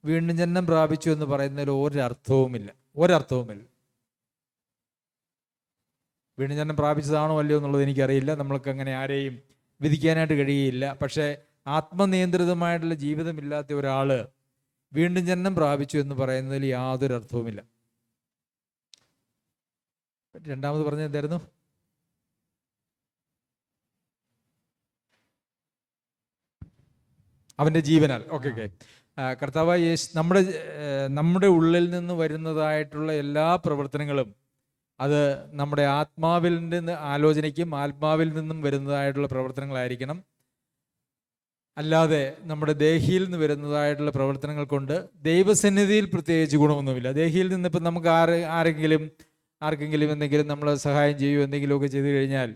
വീണ്ടും ജന്മം പ്രാപിച്ചു എന്ന് പറയുന്നതിൽ ഒരർത്ഥവുമില്ല. വീണ്ടും ജന്മം പ്രാപിച്ചതാണോ അല്ലയോ എന്നുള്ളത് എനിക്കറിയില്ല. നമ്മൾക്ക് അങ്ങനെ ആരെയും വിധിക്കാനായിട്ട് കഴിയുകയില്ല. പക്ഷേ ആത്മനിയന്ത്രിതമായിട്ടുള്ള ജീവിതമില്ലാത്ത ഒരാൾ വീണ്ടും ജന്മം പ്രാപിച്ചു എന്ന് പറയുന്നതിൽ യാതൊരു അർത്ഥവുമില്ല. രണ്ടാമത് പറഞ്ഞത് എന്തായിരുന്നു? അവൻ്റെ ജീവനാൽ. ഓക്കെ. കർത്താവായ യേശു നമ്മുടെ ഉള്ളിൽ നിന്ന് വരുന്നതായിട്ടുള്ള എല്ലാ പ്രവർത്തനങ്ങളും അത് നമ്മുടെ ആത്മാവിൽ നിന്ന് ആലോചനയ്ക്കും ആത്മാവിൽ നിന്നും വരുന്നതായിട്ടുള്ള പ്രവർത്തനങ്ങളായിരിക്കണം. അല്ലാതെ നമ്മുടെ ദേഹിയിൽ നിന്ന് വരുന്നതായിട്ടുള്ള പ്രവർത്തനങ്ങൾ കൊണ്ട് ദൈവസന്നിധിയിൽ പ്രത്യേകിച്ച് ഗുണമൊന്നുമില്ല. ദേഹിയിൽ നിന്ന് ഇപ്പം നമുക്ക് ആർക്കെങ്കിലും എന്തെങ്കിലും നമ്മൾ സഹായം ചെയ്യുമോ എന്തെങ്കിലുമൊക്കെ ചെയ്തു കഴിഞ്ഞാൽ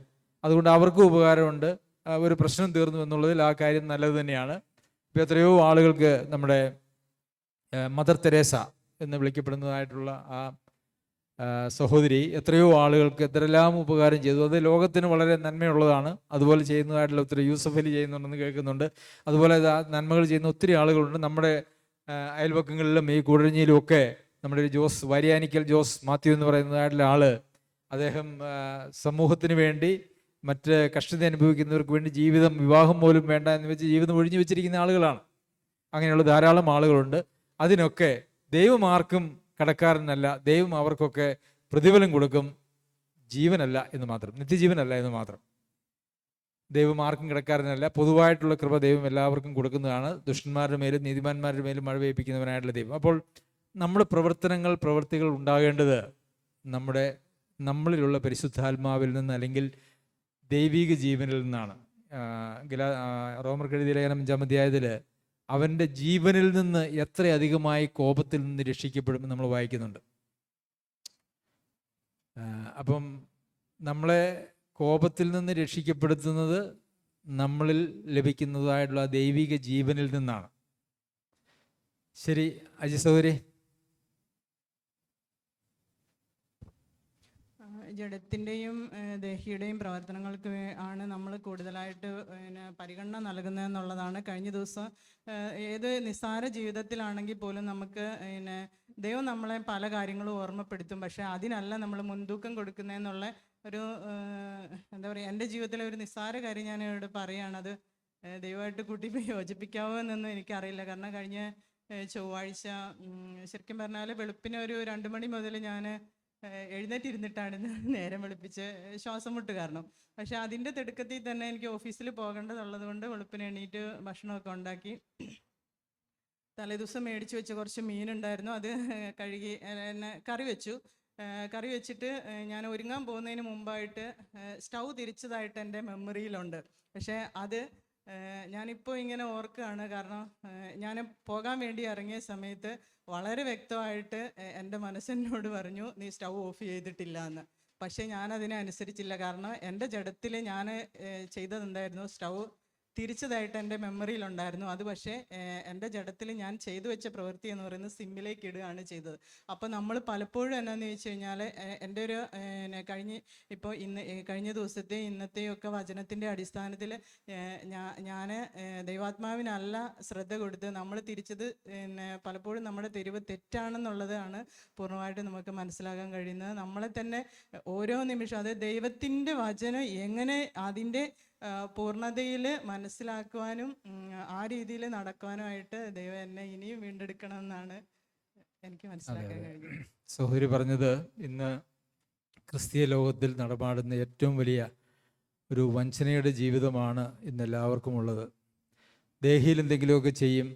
അതുകൊണ്ട് അവർക്കും ഉപകാരമുണ്ട്, ഒരു പ്രശ്നം തീർന്നു എന്നുള്ളതിൽ ആ കാര്യം നല്ലത് തന്നെയാണ്. ഇപ്പോൾ എത്രയോ ആളുകൾക്ക് നമ്മുടെ മദർ തെരേസ എന്ന് വിളിക്കപ്പെടുന്നതായിട്ടുള്ള ആ സഹോദരി എത്രയോ ആളുകൾക്ക് എത്രയെല്ലാം ഉപകാരം ചെയ്തു. അത് ലോകത്തിന് വളരെ നന്മയുള്ളതാണ്. അതുപോലെ ചെയ്യുന്നതായിട്ടുള്ള ഒത്തിരി യൂസഫ് അലി ചെയ്യുന്നുണ്ടെന്ന് കേൾക്കുന്നുണ്ട്. അതുപോലെ നന്മകൾ ചെയ്യുന്ന ഒത്തിരി ആളുകളുണ്ട് നമ്മുടെ അയൽപക്കങ്ങളിലും ഈ കൂടരഞ്ഞിയിലും ഒക്കെ. നമ്മുടെ ഒരു വാരിയാനിക്കൽ ജോസ് മാത്യു എന്ന് പറയുന്നതായിട്ടുള്ള ആള്, അദ്ദേഹം സമൂഹത്തിന് വേണ്ടി മറ്റ് കഷ്ടത അനുഭവിക്കുന്നവർക്ക് വേണ്ടി വിവാഹം പോലും വേണ്ട എന്ന് വെച്ച് ജീവിതം ഒഴിഞ്ഞു വെച്ചിരിക്കുന്ന ആളുകളാണ്. അങ്ങനെയുള്ള ധാരാളം ആളുകളുണ്ട്. അതിനൊക്കെ ദൈവം ആർക്കും കടക്കാരനല്ല. ദൈവം അവർക്കൊക്കെ പ്രതിഫലം കൊടുക്കും, ജീവനല്ല എന്ന് മാത്രം, നിത്യജീവനല്ല എന്ന് മാത്രം. ദൈവം ആർക്കും കിടക്കാരനല്ല. പൊതുവായിട്ടുള്ള കൃപ ദൈവം എല്ലാവർക്കും കൊടുക്കുന്നതാണ്. ദുഷ്ടന്മാരുടെ മേലും നീതിമാന്മാരുടെ മേലും മഴ പെയ്യിപ്പിക്കുന്നവനായിട്ടുള്ള ദൈവം. അപ്പോൾ നമ്മുടെ പ്രവർത്തികൾ ഉണ്ടാകേണ്ടത് നമ്മളിലുള്ള പരിശുദ്ധാത്മാവിൽ നിന്ന് അല്ലെങ്കിൽ ദൈവിക ജീവനിൽ നിന്നാണ്. റോമർക്ക് എഴുതിയ ലേഖനം 5-ാം അധ്യായത്തിൽ അവൻ്റെ ജീവനിൽ നിന്ന് എത്രയധികമായി കോപത്തിൽ നിന്ന് രക്ഷിക്കപ്പെടുമെന്ന് നമ്മൾ വായിക്കുന്നുണ്ട്. അപ്പം നമ്മളെ കോപത്തിൽ നിന്ന് രക്ഷിക്കപ്പെടുത്തുന്നത് നമ്മളിൽ ലഭിക്കുന്നതായിട്ടുള്ള ദൈവിക ജീവനിൽ നിന്നാണ്. ശരി അജി സഹോദരി. ജഡത്തിൻ്റെയും ദേഹിയുടെയും പ്രവർത്തനങ്ങൾക്ക് ആണ് നമ്മൾ കൂടുതലായിട്ട് പരിഗണന നൽകുന്നതെന്നുള്ളതാണ്. കഴിഞ്ഞ ദിവസം ഏത് നിസ്സാര ജീവിതത്തിലാണെങ്കിൽ പോലും നമുക്ക് ദൈവം നമ്മളെ പല കാര്യങ്ങളും ഓർമ്മപ്പെടുത്തും. പക്ഷേ അതിനല്ല നമ്മൾ മുൻതൂക്കം കൊടുക്കുന്നതെന്നുള്ള ഒരു എന്താ പറയുക, എൻ്റെ ജീവിതത്തിലെ ഒരു നിസ്സാര കാര്യം ഞാൻ ഇവിടെ പറയുകയാണത് ദൈവമായിട്ട് കൂട്ടി യോജിപ്പിക്കാവോ എന്നൊന്നും എനിക്കറിയില്ല. കാരണം കഴിഞ്ഞ ചൊവ്വാഴ്ച ശരിക്കും പറഞ്ഞാൽ വെളുപ്പിന് ഒരു 2 മണി മുതൽ ഞാൻ എഴുന്നേറ്റിരുന്നിട്ടാണ് നേരം വെളുപ്പിച്ച് ശ്വാസം മുട്ട് കാരണം. പക്ഷെ അതിൻ്റെ തിടുക്കത്തിൽ തന്നെ എനിക്ക് ഓഫീസിൽ പോകേണ്ടതുള്ളത് കൊണ്ട് വെളുപ്പിന് എണീറ്റ് ഭക്ഷണമൊക്കെ ഉണ്ടാക്കി തലേദിവസം മേടിച്ച് വെച്ച് കുറച്ച് മീനുണ്ടായിരുന്നു, അത് കഴുകി കറി വെച്ചിട്ട് ഞാൻ ഒരുങ്ങാൻ പോകുന്നതിന് മുമ്പായിട്ട് സ്റ്റൗ തിരിച്ചതായിട്ട് എൻ്റെ മെമ്മറിയിലുണ്ട്. പക്ഷേ അത് ഞാനിപ്പോൾ ഇങ്ങനെ ഓർക്കുകയാണ്. കാരണം ഞാൻ പോകാൻ വേണ്ടി ഇറങ്ങിയ സമയത്ത് വളരെ വ്യക്തമായിട്ട് എൻ്റെ മനസ്സെന്നോട് പറഞ്ഞു, നീ സ്റ്റൗ ഓഫ് ചെയ്തിട്ടില്ല എന്ന്. പക്ഷേ ഞാനതിനെ അനുസരിച്ചില്ല. കാരണം എൻ്റെ ജഡത്തിൽ ഞാൻ ചെയ്തതെന്തായിരുന്നു, സ്റ്റൗ തിരിച്ചതായിട്ട് എൻ്റെ മെമ്മറിയിലുണ്ടായിരുന്നു. അത് പക്ഷേ എൻ്റെ ജഡത്തിൽ ഞാൻ ചെയ്തു വെച്ച പ്രവൃത്തി എന്ന് പറയുന്നത് സിമ്മിലേക്ക് ഇടുകയാണ് ചെയ്തത്. അപ്പോൾ നമ്മൾ പലപ്പോഴും എന്നാന്ന് ചോദിച്ചു കഴിഞ്ഞാൽ എൻ്റെ ഒരു കഴിഞ്ഞ ദിവസത്തെ ഇന്നത്തെയൊക്കെ വചനത്തിൻ്റെ അടിസ്ഥാനത്തിൽ ഞാൻ ദൈവാത്മാവിനല്ല ശ്രദ്ധ കൊടുത്ത് നമ്മൾ തിരിച്ചത് പലപ്പോഴും നമ്മുടെ തെരുവ് തെറ്റാണെന്നുള്ളതാണ് പൂർണ്ണമായിട്ട് നമുക്ക് മനസ്സിലാക്കാൻ കഴിയുന്നത്. നമ്മളെ തന്നെ ഓരോ നിമിഷം അത് ദൈവത്തിൻ്റെ വചനം എങ്ങനെ അതിൻ്റെ പൂർണ്ണതയിൽ മനസ്സിലാക്കുവാനും ആ രീതിയിൽ നടക്കുവാനുമായിട്ട് ദൈവം എന്നെ ഇനിയും വീണ്ടെടുക്കണമെന്നാണ് എനിക്ക് മനസ്സിലാക്കാൻ കഴിഞ്ഞത്. സഹോദരി പറഞ്ഞത് ഇന്ന് ക്രിസ്തീയ ലോകത്തിൽ നടമാടുന്ന ഏറ്റവും വലിയ ഒരു വഞ്ചനയുടെ ജീവിതമാണ് ഇന്ന് എല്ലാവർക്കും ഉള്ളത്. ദേഹിയിൽ എന്തെങ്കിലുമൊക്കെ ചെയ്യും,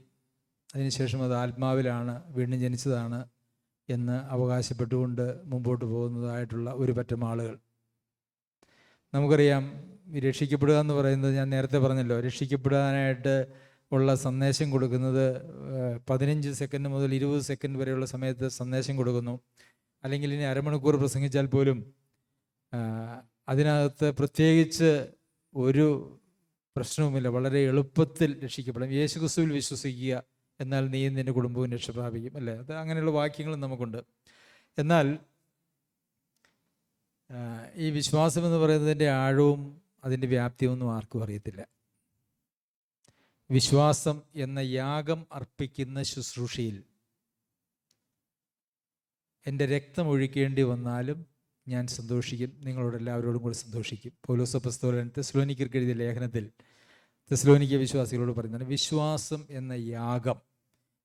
അതിനുശേഷം അത് ആത്മാവിലാണ്, വീണ്ടും ജനിച്ചതാണ് എന്ന് അവകാശപ്പെട്ടുകൊണ്ട് മുമ്പോട്ട് പോകുന്നതായിട്ടുള്ള ഒരു പറ്റം ആളുകൾ. നമുക്കറിയാം, രക്ഷിക്കപ്പെടുക എന്ന് പറയുന്നത് ഞാൻ നേരത്തെ പറഞ്ഞല്ലോ, രക്ഷിക്കപ്പെടാനായിട്ട് ഉള്ള സന്ദേശം കൊടുക്കുന്നത് 15 സെക്കൻഡ് മുതൽ 20 സെക്കൻഡ് വരെയുള്ള സമയത്ത് സന്ദേശം കൊടുക്കുന്നു. അല്ലെങ്കിൽ ഇനി അരമണിക്കൂർ പ്രസംഗിച്ചാൽ പോലും അതിനകത്ത് പ്രത്യേകിച്ച് ഒരു പ്രശ്നവുമില്ല. വളരെ എളുപ്പത്തിൽ രക്ഷിക്കപ്പെടും. യേശുക്രിസ്തുവിൽ വിശ്വസിക്കുക, എന്നാൽ നീയും നിന്റെ കുടുംബവും രക്ഷ പ്രാപിക്കും, അല്ലേ? അത് അങ്ങനെയുള്ള വാക്യങ്ങളും നമുക്കുണ്ട്. എന്നാൽ ഈ വിശ്വാസം എന്ന് പറയുന്നതിൻ്റെ ആഴവും അതിൻ്റെ വ്യാപ്തിയും ഒന്നും ആർക്കും അറിയത്തില്ല. വിശ്വാസം എന്ന യാഗം അർപ്പിക്കുന്ന ശുശ്രൂഷയിൽ എൻ്റെ രക്തം ഒഴിക്കേണ്ടി വന്നാലും ഞാൻ സന്തോഷിക്കും, നിങ്ങളോട് എല്ലാവരോടും കൂടി സന്തോഷിക്കും. പൗലോസ് അപ്പോസ്തലൻ തെസ്സലോനിക്കർക്ക് എഴുതിയ ലേഖനത്തിൽ തെസ്സലോനിക്ക വിശ്വാസികളോട് പറയുന്നതാണ്, വിശ്വാസം എന്ന യാഗം,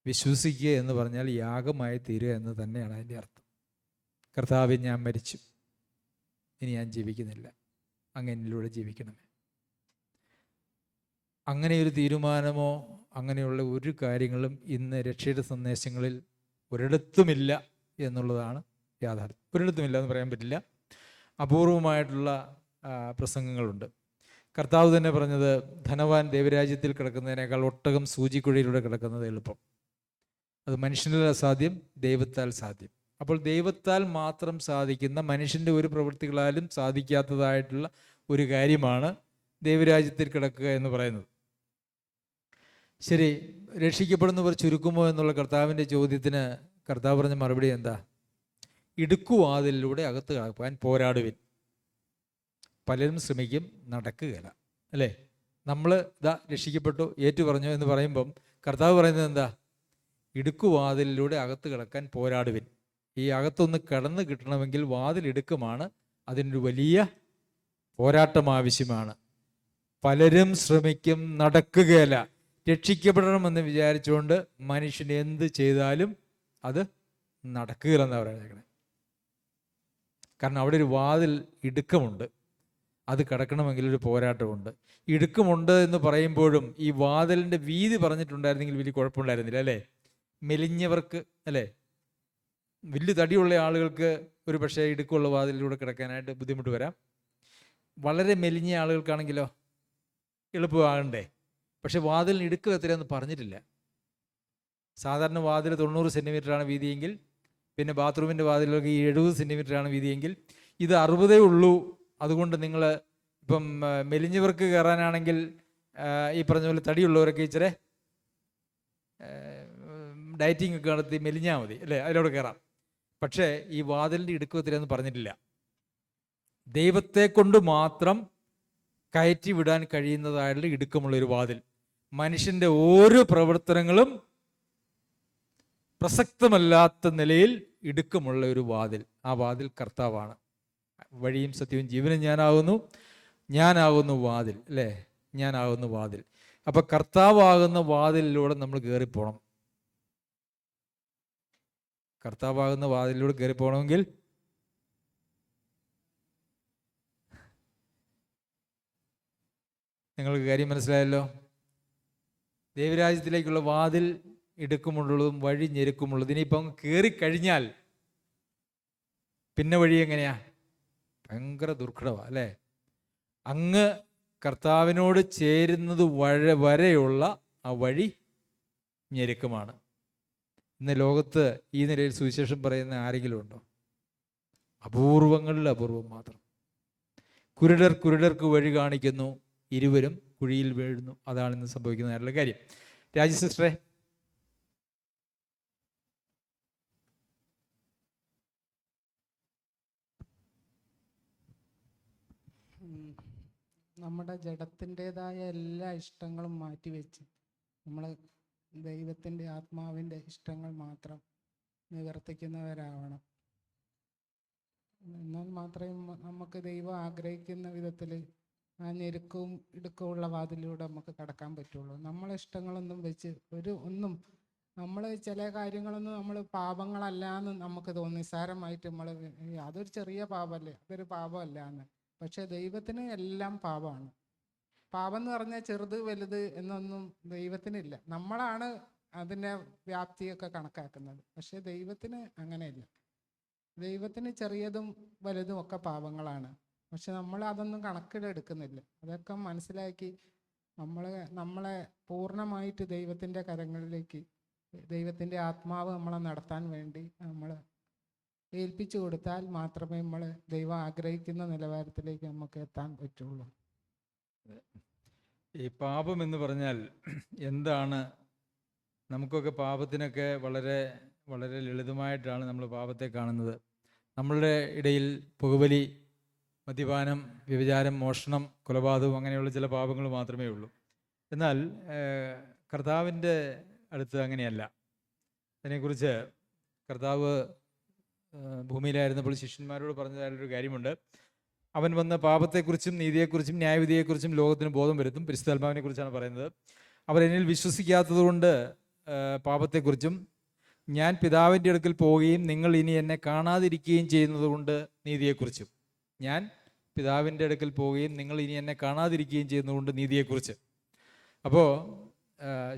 വിശ്വസിക്കുക എന്ന് പറഞ്ഞാൽ യാഗമായി തീരുക എന്ന് തന്നെയാണ് അതിൻ്റെ അർത്ഥം. കർത്താവേ, ഞാൻ മരിച്ചു, ഇനി ഞാൻ ജീവിക്കുന്നില്ല, അങ്ങ് എന്നിലൂടെ ജീവിക്കണമേ. അങ്ങനെയൊരു തീരുമാനമോ അങ്ങനെയുള്ള ഒരു കാര്യങ്ങളും ഇന്ന് രക്ഷയുടെ സന്ദേശങ്ങളിൽ ഒരിടത്തുമില്ല എന്നുള്ളതാണ് യാഥാർത്ഥ്യം. ഒരിടത്തുമില്ല എന്ന് പറയാൻ പറ്റില്ല. അപൂർവമായിട്ടുള്ള പ്രസംഗങ്ങളുണ്ട്. കർത്താവ് തന്നെ പറഞ്ഞത്, ധനവാൻ ദൈവരാജ്യത്തിൽ കിടക്കുന്നതിനേക്കാൾ ഒട്ടകം സൂചിക്കുഴയിലൂടെ കിടക്കുന്നത് എളുപ്പം. അത് മനുഷ്യനാൽ അസാധ്യം, ദൈവത്താൽ സാധ്യം. അപ്പോൾ ദൈവത്താൽ മാത്രം സാധിക്കുന്ന, മനുഷ്യൻ്റെ ഒരു പ്രവൃത്തികളാലും സാധിക്കാത്തതായിട്ടുള്ള ഒരു കാര്യമാണ് ദൈവരാജ്യത്തിൽ കിടക്കുക എന്ന് പറയുന്നത്. ശരി, രക്ഷിക്കപ്പെടുന്നവർ ചുരുക്കുമോ എന്നുള്ള കർത്താവിൻ്റെ ചോദ്യത്തിന് കർത്താവ് പറഞ്ഞ മറുപടി എന്താ? ഇടുക്കുവാതിലൂടെ അകത്ത് കടക്കാൻ പോരാടുവിൻ. പലരും ശ്രമിക്കും, നടക്കുകയില്ല, അല്ലേ? നമ്മൾ ഇതാ രക്ഷിക്കപ്പെട്ടു, ഏറ്റു പറഞ്ഞു എന്ന് പറയുമ്പം കർത്താവ് പറയുന്നത് എന്താ? ഇടുക്കുവാതിലൂടെ അകത്ത് കിടക്കാൻ പോരാടുവിൻ. ഈ അകത്തൊന്ന് കടന്നു കിട്ടണമെങ്കിൽ വാതിലിടുക്കമാണ്, അതിനൊരു വലിയ പോരാട്ടം ആവശ്യമാണ്. പലരും ശ്രമിക്കും, നടക്കുകയില്ല. രക്ഷിക്കപ്പെടണമെന്ന് വിചാരിച്ചുകൊണ്ട് മനുഷ്യൻ എന്ത് ചെയ്താലും അത് നടക്കുകയില്ലെന്നാണ് പറയുന്നത്. കാരണം അവിടെ ഒരു വാതിൽ ഇടുക്കമുണ്ട്, അത് കടക്കണമെങ്കിൽ ഒരു പോരാട്ടമുണ്ട്. ഇടുക്കമുണ്ട് എന്ന് പറയുമ്പോഴും ഈ വാതിലിൻ്റെ വീതി പറഞ്ഞിട്ടുണ്ടായിരുന്നെങ്കിൽ വലിയ കുഴപ്പമുണ്ടായിരുന്നില്ല, അല്ലേ? മെലിഞ്ഞവർക്ക്, അല്ലേ, വലിയ തടിയുള്ള ആളുകൾക്ക് ഒരു പക്ഷേ ഇടുക്കമുള്ള വാതിലിലൂടെ കിടക്കാനായിട്ട് ബുദ്ധിമുട്ട് വരാം. വളരെ മെലിഞ്ഞ ആളുകൾക്കാണെങ്കിലോ എളുപ്പമാകണ്ടേ? പക്ഷെ വാതിലിന് ഇടുക്കം എത്രയാന്ന് പറഞ്ഞിട്ടില്ല. സാധാരണ വാതിൽ 90 സെൻറ്റിമീറ്ററാണ് വീതിയെങ്കിൽ, പിന്നെ ബാത്റൂമിൻ്റെ വാതിലൊക്കെ 70 സെൻറ്റിമീറ്ററാണ് വീതിയെങ്കിൽ, ഇത് 60 ഉള്ളൂ. അതുകൊണ്ട് നിങ്ങൾ ഇപ്പം മെലിഞ്ഞവർക്ക് കയറാനാണെങ്കിൽ ഈ പറഞ്ഞ പോലെ തടിയുള്ളവരൊക്കെ ഇച്ചിരി ഡയറ്റിംഗ് ഒക്കെ നടത്തി മെലിഞ്ഞാൽ മതി, അല്ലേ? അതിലൂടെ കയറാം. പക്ഷേ ഈ വാതിലിൻ്റെ ഇടുക്കം എത്രയാന്ന് പറഞ്ഞിട്ടില്ല. ദൈവത്തെ കൊണ്ട് മാത്രം കയറ്റി വിടാൻ കഴിയുന്നതായിട്ടുള്ള ഇടുക്കമുള്ളൊരു വാതിൽ. മനുഷ്യൻ്റെ ഓരോ പ്രവർത്തനങ്ങളും പ്രസക്തമല്ലാത്ത നിലയിൽ ഇടുക്കമുള്ള ഒരു വാതിൽ. ആ വാതിൽ കർത്താവാണ്. വഴിയും സത്യവും ജീവനും ഞാനാകുന്നു വാതിൽ, അല്ലേ? ഞാനാകുന്നു വാതിൽ. അപ്പം കർത്താവാകുന്ന വാതിലിലൂടെ നമ്മൾ കയറിപ്പോണം. കർത്താവാകുന്ന വാതിലിലൂടെ കയറിപ്പോണമെങ്കിൽ നിങ്ങൾക്ക് കാര്യം മനസ്സിലായല്ലോ. ദൈവരാജ്യത്തിലേക്കുള്ള വാതിൽ ഇടുക്കമുള്ളതും വഴി ഞെരുക്കമുള്ളതും. ഇനിയിപ്പം കയറിക്കഴിഞ്ഞാൽ പിന്നെ വഴി എങ്ങനെയാ? ഭയങ്കര ദുർഘടമാണ്, അല്ലേ? അങ്ങ് കർത്താവിനോട് ചേരുന്നത് വരെയുള്ള ആ വഴി ഞെരുക്കമാണ്. ഇന്ന് ലോകത്ത് ഈ നിലയിൽ സുവിശേഷം പറയുന്ന ആരെങ്കിലും ഉണ്ടോ? അപൂർവങ്ങളിൽ അപൂർവം മാത്രം. കുരുടർക്ക് വഴി കാണിക്കുന്നു, ഇരുവരും കുഴിയിൽ വീഴുന്നു. അതാണ് ഇന്ന് സംഭവിക്കുന്നതായിട്ടുള്ള കാര്യം. രാജി സിസ്റ്ററെ, നമ്മുടെ ജഡത്തിൻ്റെതായ എല്ലാ ഇഷ്ടങ്ങളും മാറ്റിവെച്ച് നമ്മൾ ദൈവത്തിൻ്റെ ആത്മാവിൻ്റെ ഇഷ്ടങ്ങൾ മാത്രം നിവർത്തിക്കുന്നവരാവണം. എന്നാൽ മാത്രമേ നമുക്ക് ദൈവം ആഗ്രഹിക്കുന്ന വിധത്തിൽ ആ ഞെരുക്കവും ഇടുക്കമുള്ള വാതിലൂടെ നമുക്ക് കടക്കാൻ പറ്റുള്ളൂ. നമ്മളെ ഇഷ്ടങ്ങളൊന്നും വെച്ച് ഒന്നും നമ്മൾ ചില കാര്യങ്ങളൊന്നും നമ്മൾ പാപങ്ങളല്ല എന്ന് നമുക്ക് തോന്നി, നിസ്സാരമായിട്ട് നമ്മൾ അതൊരു ചെറിയ പാപമല്ലേ, അതൊരു പാപമല്ല എന്ന്. പക്ഷെ ദൈവത്തിന് എല്ലാം പാപമാണ്. പാപം എന്ന് പറഞ്ഞാൽ ചെറുത് വലുത് എന്നൊന്നും ദൈവത്തിനില്ല. നമ്മളാണ് അതിൻ്റെ വ്യാപ്തിയൊക്കെ കണക്കാക്കുന്നത്. പക്ഷെ ദൈവത്തിന് അങ്ങനെയില്ല. ദൈവത്തിന് ചെറിയതും വലുതും ഒക്കെ പാപങ്ങളാണ്. പക്ഷെ നമ്മൾ അതൊന്നും കണക്കിലെടുക്കുന്നില്ല. അതൊക്കെ മനസ്സിലാക്കി നമ്മളെ പൂർണ്ണമായിട്ട് ദൈവത്തിൻ്റെ കരങ്ങളിലേക്ക്, ദൈവത്തിൻ്റെ ആത്മാവ് നമ്മളെ നടത്താൻ വേണ്ടി നമ്മൾ ഏൽപ്പിച്ചു കൊടുത്താൽ മാത്രമേ നമ്മൾ ദൈവം ആഗ്രഹിക്കുന്ന നിലവാരത്തിലേക്ക് നമുക്ക് എത്താൻ പറ്റുള്ളൂ. ഈ പാപം എന്ന് പറഞ്ഞാൽ എന്താണ്? നമുക്കൊക്കെ പാപത്തിനൊക്കെ വളരെ വളരെ ലളിതമായിട്ടാണ് നമ്മൾ പാപത്തെ കാണുന്നത്. നമ്മളുടെ ഇടയിൽ പുകവലി, മദ്യപാനം, വ്യഭിചാരം, മോഷണം, കൊലപാതകം അങ്ങനെയുള്ള ചില പാപങ്ങൾ മാത്രമേ ഉള്ളൂ. എന്നാൽ കർത്താവിൻ്റെ അടുത്ത് അങ്ങനെയല്ല. അതിനെക്കുറിച്ച് കർത്താവ് ഭൂമിയിലായിരുന്നപ്പോൾ ശിഷ്യന്മാരോട് പറഞ്ഞതായിട്ടൊരു കാര്യമുണ്ട്. അവൻ വന്ന പാപത്തെക്കുറിച്ചും നീതിയെക്കുറിച്ചും ന്യായവിധിയെക്കുറിച്ചും ലോകത്തിന് ബോധം വരുത്തും. പരിശുദ്ധാത്മാവിനെ കുറിച്ചാണ് പറയുന്നത്. അവർ എന്നിൽ വിശ്വസിക്കാത്തതുകൊണ്ട് പാപത്തെക്കുറിച്ചും, ഞാൻ പിതാവിൻ്റെ അടുക്കൽ പോവുകയും നിങ്ങൾ ഇനി എന്നെ കാണാതിരിക്കുകയും ചെയ്യുന്നതുകൊണ്ട് നീതിയെക്കുറിച്ചും. ഞാൻ പിതാവിൻ്റെ അടുക്കൽ പോവുകയും നിങ്ങൾ ഇനി എന്നെ കാണാതിരിക്കുകയും ചെയ്യുന്നതുകൊണ്ട് നീതിയെക്കുറിച്ച്. അപ്പോൾ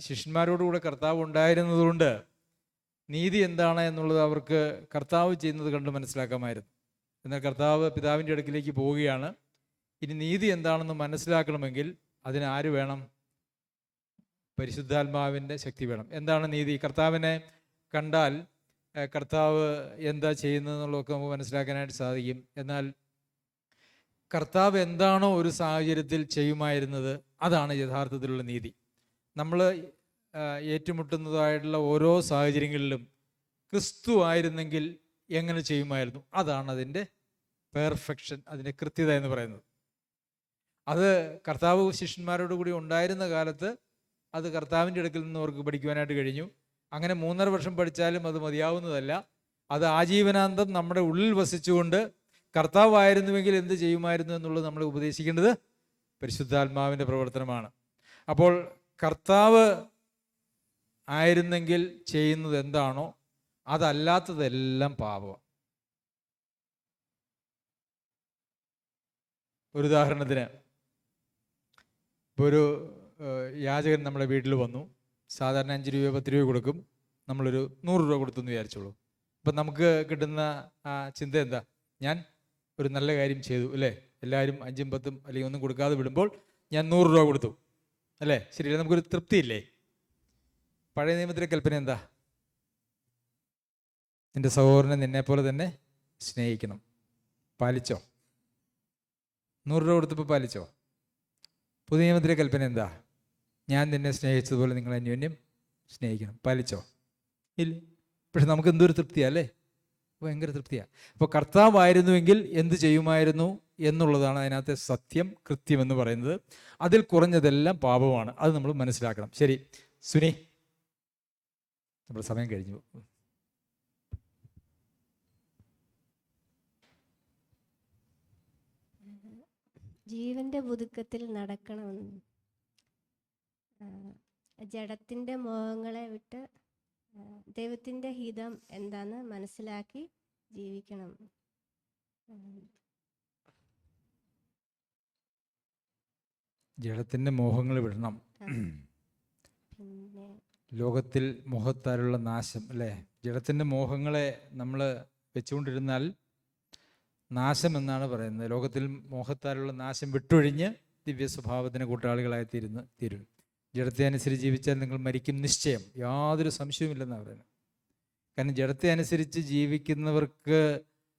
ശിഷ്യന്മാരോടുകൂടെ കർത്താവ് ഉണ്ടായിരുന്നതുകൊണ്ട് നീതി എന്താണ് എന്നുള്ളത് അവർക്ക് കർത്താവ് ചെയ്യുന്നത് കണ്ട് മനസ്സിലാക്കാമായിരുന്നു. എന്നാൽ കർത്താവ് പിതാവിൻ്റെ അടുക്കിലേക്ക് പോവുകയാണ്. ഇനി നീതി എന്താണെന്ന് മനസ്സിലാക്കണമെങ്കിൽ അതിന് ആര് വേണം? പരിശുദ്ധാത്മാവിൻ്റെ ശക്തി വേണം. എന്താണ് നീതി? കർത്താവിനെ കണ്ടാൽ കർത്താവ് എന്താ ചെയ്യുന്നതെന്നുള്ളതൊക്കെ നമുക്ക് മനസ്സിലാക്കാനായിട്ട് സാധിക്കും. എന്നാൽ കർത്താവ് എന്താണോ ഒരു സാഹചര്യത്തിൽ ചെയ്യുമായിരുന്നത് അതാണ് യഥാർത്ഥത്തിലുള്ള നീതി. നമ്മൾ ഏറ്റുമുട്ടുന്നതായിട്ടുള്ള ഓരോ സാഹചര്യങ്ങളിലും ക്രിസ്തു ആയിരുന്നെങ്കിൽ എങ്ങനെ ചെയ്യുമായിരുന്നു? അതാണ് അതിൻ്റെ പെർഫെക്ഷൻ, അതിൻ്റെ കൃത്യത എന്ന് പറയുന്നത്. അത് കർത്താവ് ശിഷ്യന്മാരോട് കൂടി ഉണ്ടായിരുന്ന കാലത്ത് അത് കർത്താവിൻ്റെ അടുക്കൽ നിന്ന് അവർക്ക് പഠിക്കുവാനായിട്ട് കഴിഞ്ഞു. അങ്ങനെ 3.5 വർഷം പഠിച്ചാലും അത് മതിയാവുന്നതല്ല. അത് ആജീവനാന്തം നമ്മുടെ ഉള്ളിൽ വസിച്ചുകൊണ്ട് കർത്താവായിരുന്നുവെങ്കിൽ എന്ത് ചെയ്യുമായിരുന്നു എന്നുള്ളത് നമ്മൾ ഉപദേശിക്കേണ്ടത് പരിശുദ്ധാത്മാവിൻ്റെ പ്രവർത്തനമാണ്. അപ്പോൾ കർത്താവ് ആയിരുന്നെങ്കിൽ ചെയ്യുന്നത് എന്താണോ അതല്ലാത്തതെല്ലാം പാപമാണ്. ഒരു ഉദാഹരണത്തിന്, ഇപ്പോൾ ഒരു യാചകൻ നമ്മുടെ വീട്ടിൽ വന്നു. സാധാരണ 5 രൂപയോ 10 രൂപയോ കൊടുക്കും. നമ്മളൊരു 100 രൂപ കൊടുത്തെന്ന് വിചാരിച്ചോളൂ. അപ്പം നമുക്ക് കിട്ടുന്ന ആ ചിന്ത എന്താ? ഞാൻ ഒരു നല്ല കാര്യം ചെയ്തു അല്ലേ? എല്ലാവരും 5ഉം 10ഉം അല്ലെങ്കിൽ ഒന്നും കൊടുക്കാതെ വിടുമ്പോൾ ഞാൻ 100 രൂപ കൊടുത്തു അല്ലേ? ശരിയല്ലേ? നമുക്കൊരു തൃപ്തിയില്ലേ? പഴയ നിയമത്തിലെ കൽപ്പന എന്താ? നിന്റെ സഹോദരനെ നിന്നെപ്പോലെ തന്നെ സ്നേഹിക്കണം. പാലിച്ചോ? 100 രൂപ കൊടുത്തപ്പോൾ പാലിച്ചോ? പുതിയ നിയമത്തിലെ കൽപ്പന എന്താ? ഞാൻ നിന്നെ സ്നേഹിച്ചതുപോലെ നിങ്ങൾ അന്യോന്യം സ്നേഹിക്കണം. പാലിച്ചോ? ഇല്ല. പക്ഷെ നമുക്ക് എന്തൊരു തൃപ്തിയാ അല്ലേ? ഭയങ്കര തൃപ്തിയാണ്. അപ്പോൾ കർത്താവായിരുന്നുവെങ്കിൽ എന്ത് ചെയ്യുമായിരുന്നു എന്നുള്ളതാണ് അതിനകത്തെ സത്യം, കൃത്യം എന്ന് പറയുന്നത്. അതിൽ കുറഞ്ഞതെല്ലാം പാപമാണ്. അത് നമ്മൾ മനസ്സിലാക്കണം. ശരി സുനി, നമ്മുടെ സമയം കഴിഞ്ഞു. ജീവന്റെ പുതുക്കത്തിൽ നടക്കണമെന്ന്, ജഡത്തിൻ്റെ മോഹങ്ങളെ വിട്ട് ദൈവത്തിൻ്റെ ഹിതം എന്താന്ന് മനസ്സിലാക്കി ജീവിക്കണം. ജഡത്തിൻ്റെ മോഹങ്ങൾ വിടണം. പിന്നെ ലോകത്തിൽ മോഹത്താലുള്ള നാശം അല്ലേ? ജഡത്തിൻ്റെ മോഹങ്ങളെ നമ്മൾ വെച്ചുകൊണ്ടിരുന്നാൽ നാശം എന്നാണ് പറയുന്നത്. ലോകത്തിൽ മോഹത്താലുള്ള നാശം വിട്ടൊഴിഞ്ഞ് ദിവ്യ സ്വഭാവത്തിന് കൂട്ടാളികളായി തീരും. ജഡത്തെ അനുസരിച്ച് ജീവിച്ചാൽ നിങ്ങൾ മരിക്കും നിശ്ചയം, യാതൊരു സംശയവുമില്ലെന്നാണ് പറയുന്നത്. കാരണം ജഡത്തെ അനുസരിച്ച്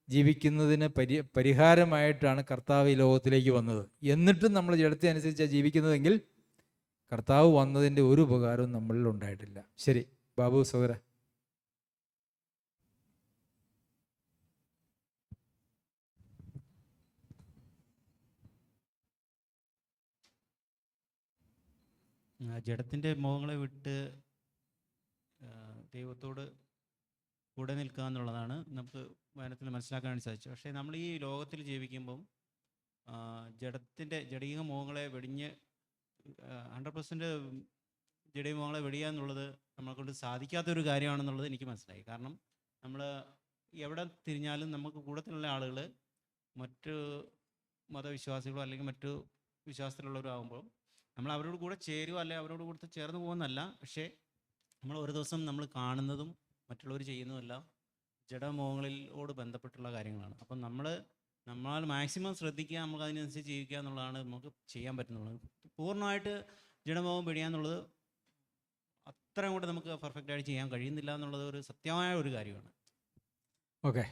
ജീവിക്കുന്നതിന് പരിഹാരമായിട്ടാണ് കർത്താവ് ഈ ലോകത്തിലേക്ക് വന്നത്. എന്നിട്ടും നമ്മൾ ജഡത്തെ അനുസരിച്ചാണ് ജീവിക്കുന്നതെങ്കിൽ കർത്താവ് വന്നതിൻ്റെ ഒരു ഉപകാരവും നമ്മളിൽ ഉണ്ടായിട്ടില്ല. ശരി ബാബു സഹോദര. ജഡത്തിൻ്റെ മോഹങ്ങളെ വിട്ട് ദൈവത്തോട് കൂടെ നിൽക്കുക എന്നുള്ളതാണ് നമുക്ക് വചനത്തിൽ മനസ്സിലാക്കാൻ സാധിച്ചത്. പക്ഷേ നമ്മൾ ഈ ലോകത്തിൽ ജീവിക്കുമ്പം ജഡീക മോഹങ്ങളെ വെടിഞ്ഞ് 100% ജഡീക മോഹങ്ങളെ വെടിയുക എന്നുള്ളത് നമ്മളെ കൊണ്ട് സാധിക്കാത്തൊരു കാര്യമാണെന്നുള്ളത് എനിക്ക് മനസ്സിലായി. കാരണം നമ്മൾ എവിടെ തിരിഞ്ഞാലും നമുക്ക് കൂട്ടത്തിലുള്ള ആളുകൾ മറ്റു മതവിശ്വാസികളോ അല്ലെങ്കിൽ മറ്റു വിശ്വാസത്തിലുള്ളവരാകുമ്പോൾ നമ്മൾ അവരോട് കൂടെ ചേരുക അല്ലെങ്കിൽ അവരോട് കൂടെ ചേർന്ന് പോകുന്നതല്ല. പക്ഷേ നമ്മൾ ഒരു ദിവസം നമ്മൾ കാണുന്നതും മറ്റുള്ളവർ ചെയ്യുന്നതെല്ലാം ജഡമോഹങ്ങളിലോട് ബന്ധപ്പെട്ടുള്ള കാര്യങ്ങളാണ്. അപ്പം നമ്മൾ മാക്സിമം ശ്രദ്ധിക്കുക, നമുക്ക് അതിനനുസരിച്ച് ജീവിക്കുക എന്നുള്ളതാണ് നമുക്ക് ചെയ്യാൻ പറ്റുന്നത്. പൂർണ്ണമായിട്ട് ജഡമോഹം വെടിയുക എന്നുള്ളത് അത്രയും കൂടെ നമുക്ക് പെർഫെക്റ്റായിട്ട് ചെയ്യാൻ കഴിയുന്നില്ല എന്നുള്ളത് ഒരു സത്യമായ ഒരു കാര്യമാണ്. ഓക്കെ,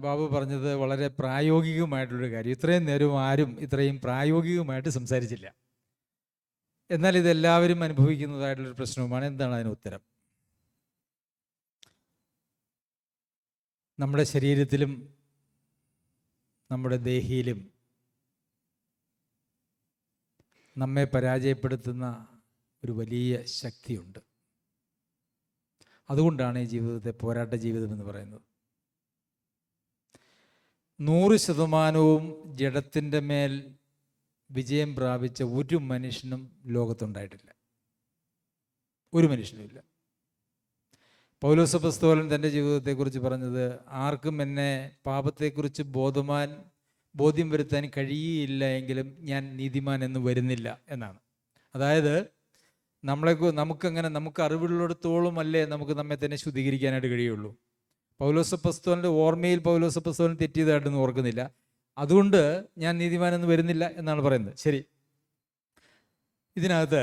ബാബു പറഞ്ഞത് വളരെ പ്രായോഗികമായിട്ടുള്ളൊരു കാര്യം. ഇത്രയും നേരം ആരും ഇത്രയും പ്രായോഗികമായിട്ട് സംസാരിച്ചില്ല. എന്നാൽ ഇതെല്ലാവരും അനുഭവിക്കുന്നതായിട്ടുള്ളൊരു പ്രശ്നവുമാണ്. എന്താണ് അതിന് ഉത്തരം? നമ്മുടെ ശരീരത്തിലും നമ്മുടെ ദേഹിയിലും നമ്മെ പരാജയപ്പെടുത്തുന്ന ഒരു വലിയ ശക്തിയുണ്ട്. അതുകൊണ്ടാണ് ഈ ജീവിതത്തെ പോരാട്ട ജീവിതം എന്ന് പറയുന്നത്. 100% ജഡത്തിൻ്റെ മേൽ വിജയം പ്രാപിച്ച ഒരു മനുഷ്യനും ലോകത്തുണ്ടായിട്ടില്ല. ഒരു മനുഷ്യനുമില്ല. പൗലോസ് അപ്പോസ്തലൻ തൻ്റെ ജീവിതത്തെക്കുറിച്ച് പറഞ്ഞത്, ആർക്കും എന്നെ പാപത്തെക്കുറിച്ച് ബോധ്യം വരുത്താൻ കഴിയില്ല എങ്കിലും ഞാൻ നീതിമാൻ എന്ന് വരുന്നില്ല എന്നാണ്. അതായത് നമുക്ക് അറിവുള്ളിടത്തോളം അല്ലേ നമുക്ക് നമ്മെ തന്നെ ശുദ്ധീകരിക്കാനായിട്ട് കഴിയുള്ളൂ. പൗലോസ് അപ്പോസ്തലൻ്റെ ഓർമ്മയിൽ പൗലോസ് അപ്പോസ്തലൻ തെറ്റിയതായിട്ടൊന്നും ഓർക്കുന്നില്ല. അതുകൊണ്ട് ഞാൻ നീതിമാൻ എന്ന് വരുന്നില്ല എന്നാണ് പറയുന്നത്. ശരി, ഇതിനകത്ത്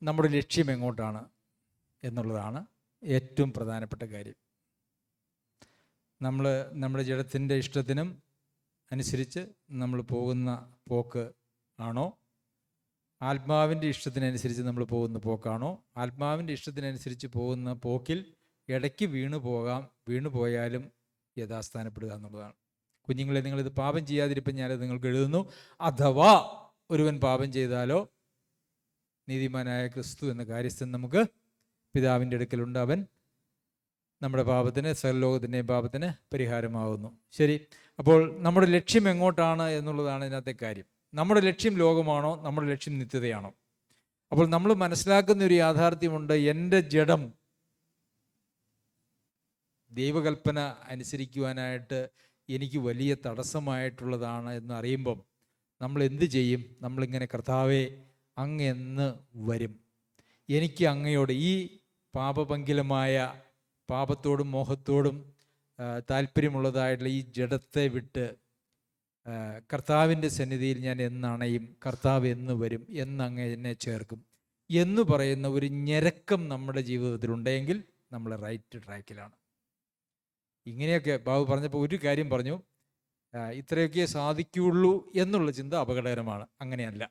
നമ്മുടെ ലക്ഷ്യം എങ്ങോട്ടാണ് എന്നുള്ളതാണ് ഏറ്റവും പ്രധാനപ്പെട്ട കാര്യം. നമ്മുടെ ജഡത്തിൻ്റെ ഇഷ്ടത്തിനും അനുസരിച്ച് നമ്മൾ പോകുന്ന പോക്ക് ആണോ, ആത്മാവിൻ്റെ ഇഷ്ടത്തിനനുസരിച്ച് നമ്മൾ പോകുന്ന പോക്കാണോ? ആത്മാവിൻ്റെ ഇഷ്ടത്തിനനുസരിച്ച് പോകുന്ന പോക്കിൽ ഇടയ്ക്ക് വീണു പോയാലും യഥാസ്ഥാനപ്പെടുക എന്നുള്ളതാണ്. കുഞ്ഞുങ്ങളെ, നിങ്ങളിത് പാപം ചെയ്യാതിരിപ്പം ഞാനത് നിങ്ങൾക്ക് എഴുതുന്നു. അഥവാ ഒരുവൻ പാപം ചെയ്താലോ നീതിമാനായ ക്രിസ്തു എന്ന കാര്യസ്ഥൻ നമുക്ക് പിതാവിൻ്റെ അടുക്കലുണ്ട്. അവൻ നമ്മുടെ പാപത്തിന്, സകലലോകത്തിൻ്റെയും പാപത്തിന് പരിഹാരമാകുന്നു. ശരി, അപ്പോൾ നമ്മുടെ ലക്ഷ്യം എങ്ങോട്ടാണ് എന്നുള്ളതാണ് ഇതിനകത്തെ കാര്യം. നമ്മുടെ ലക്ഷ്യം ലോകമാണോ, നമ്മുടെ ലക്ഷ്യം നിത്യതയാണോ? അപ്പോൾ നമ്മൾ മനസ്സിലാക്കുന്ന ഒരു യാഥാർത്ഥ്യമുണ്ട്. എൻ്റെ ജഡം ദൈവകൽപ്പന അനുസരിക്കുവാനായിട്ട് എനിക്ക് വലിയ തടസ്സമായിട്ടുള്ളതാണ് എന്നറിയുമ്പം നമ്മൾ എന്ത് ചെയ്യും? നമ്മളിങ്ങനെ, കർത്താവേ അങ്ങ് എന്ന് വരും? എനിക്ക് അങ്ങയോട് ഈ പാപപങ്കിലമായ പാപത്തോടും മോഹത്തോടും താല്പര്യമുള്ളതായിട്ടുള്ള ഈ ജഡത്തെ വിട്ട് കർത്താവിൻ്റെ സന്നിധിയിൽ ഞാൻ എന്നണയും? കർത്താവ് എന്ന് വരും? എന്നങ്ങ് എന്നെ ചേർക്കും എന്ന് പറയുന്ന ഒരു ഞെരക്കം നമ്മുടെ ജീവിതത്തിലുണ്ടെങ്കിൽ നമ്മൾ റൈറ്റ് ട്രാക്കിലാണ്. ഇങ്ങനെയൊക്കെ ബാബു പറഞ്ഞപ്പോൾ ഒരു കാര്യം പറഞ്ഞു, ഇത്രയൊക്കെ സാധിക്കുകയുള്ളൂ എന്നുള്ള ചിന്ത അപകടകരമാണ്. അങ്ങനെയല്ല.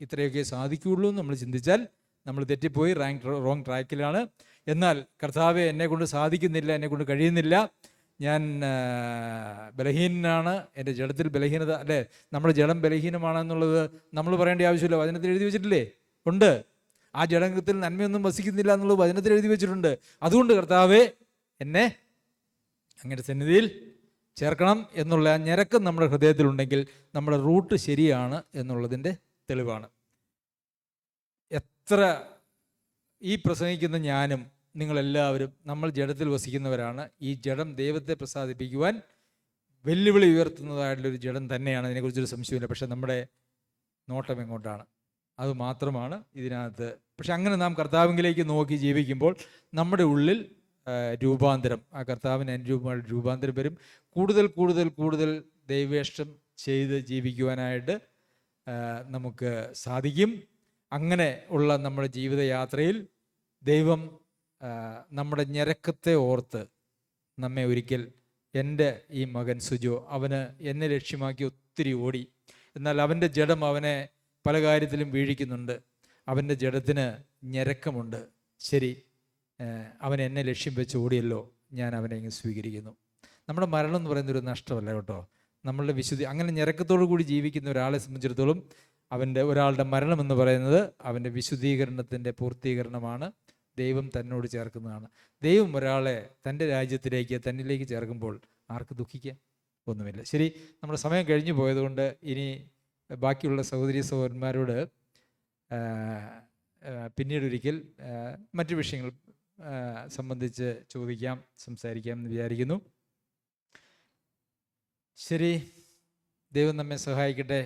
ഇത്രയൊക്കെ സാധിക്കുകയുള്ളൂ എന്ന് നമ്മൾ ചിന്തിച്ചാൽ നമ്മൾ തെറ്റിപ്പോയി റോങ് ട്രാക്കിലാണ്. എന്നാൽ കർത്താവെ, എന്നെക്കൊണ്ട് സാധിക്കുന്നില്ല, എന്നെക്കൊണ്ട് കഴിയുന്നില്ല, ഞാൻ ബലഹീനനാണ്, എൻ്റെ ജഡത്തിൽ ബലഹീനത, അല്ലേ? നമ്മുടെ ജഡം ബലഹീനമാണെന്നുള്ളത് നമ്മൾ പറയേണ്ട ആവശ്യമില്ല. വചനത്തിൽ എഴുതി വെച്ചിട്ടില്ലേ? ഉണ്ട്. ആ ജഡത്തിൽ നന്മയൊന്നും വസിക്കുന്നില്ല എന്നുള്ളത് വചനത്തിൽ എഴുതി വെച്ചിട്ടുണ്ട്. അതുകൊണ്ട് കർത്താവെ, എന്നെ അങ്ങയുടെ സന്നിധിയിൽ ചേർക്കണം എന്നുള്ള ആ ഞരക്കം നമ്മുടെ ഹൃദയത്തിലുണ്ടെങ്കിൽ നമ്മുടെ റൂട്ട് ശരിയാണ് എന്നുള്ളതിൻ്റെ തെളിവാണ്. എത്ര ഈ പ്രസംഗിക്കുന്ന ഞാനും നിങ്ങളെല്ലാവരും നമ്മൾ ജഡത്തിൽ വസിക്കുന്നവരാണ്. ഈ ജഡം ദൈവത്തെ പ്രസാദിപ്പിക്കുവാൻ വെല്ലുവിളി ഉയർത്തുന്നതായിട്ടുള്ളൊരു ജഡം തന്നെയാണ്, അതിനെക്കുറിച്ചൊരു സംശയമില്ല. പക്ഷെ നമ്മുടെ നോട്ടം എങ്ങോട്ടാണ്? അത് മാത്രമാണ് ഇതിനകത്ത്. പക്ഷെ അങ്ങനെ നാം കർത്താവിലേക്ക് നോക്കി ജീവിക്കുമ്പോൾ നമ്മുടെ ഉള്ളിൽ രൂപാന്തരം, ആ കർത്താവിന് അനുരൂപമായിട്ട് രൂപാന്തരം വരും. കൂടുതൽ കൂടുതൽ കൂടുതൽ ദൈവേഷ്ടം ചെയ്ത് ജീവിക്കുവാനായിട്ട് നമുക്ക് സാധിക്കും. അങ്ങനെ ഉള്ള നമ്മുടെ ജീവിതയാത്രയിൽ ദൈവം നമ്മുടെ ഞരക്കത്തെ ഓർത്ത് നമ്മെ ഒരിക്കൽ, എൻ്റെ ഈ മകൻ സുജോ, അവന് എന്നെ ലക്ഷ്യമാക്കി ഒത്തിരി ഓടി, എന്നാൽ അവൻ്റെ ജഡം അവനെ പല കാര്യത്തിലും വീഴിക്കുന്നുണ്ട്, അവൻ്റെ ജഡത്തിന് ഞരക്കമുണ്ട്. ശരി, അവൻ എന്നെ ലക്ഷ്യം വെച്ച് ഓടിയല്ലോ, ഞാൻ അവനെ ഇങ്ങ് സ്വീകരിക്കുന്നു. നമ്മുടെ മരണം എന്ന് പറയുന്നൊരു നഷ്ടമല്ല കേട്ടോ. നമ്മളുടെ വിശുദ്ധി, അങ്ങനെ ഞരക്കത്തോടു കൂടി ജീവിക്കുന്ന ഒരാളെ സംബന്ധിച്ചിടത്തോളം ഒരാളുടെ മരണം എന്ന് പറയുന്നത് അവൻ്റെ വിശുദ്ധീകരണത്തിൻ്റെ പൂർത്തീകരണമാണ്. ദൈവം തന്നോട് ചേർക്കുന്നതാണ്. ദൈവം ഒരാളെ തൻ്റെ രാജ്യത്തിലേക്ക്, തന്നിലേക്ക് ചേർക്കുമ്പോൾ ആർക്ക് ദുഃഖിക്കാൻ ഒന്നുമില്ല. ശരി, നമ്മുടെ സമയം കഴിഞ്ഞു പോയതുകൊണ്ട് ഇനി ബാക്കിയുള്ള സഹോദരി സഹോദരന്മാരോട് പിന്നീടൊരിക്കൽ മറ്റു വിഷയങ്ങൾ സംബന്ധിച്ച് സംസാരിക്കാം എന്ന് വിചാരിക്കുന്നു. ശരി, ദൈവം നമ്മെ സഹായിക്കട്ടെ.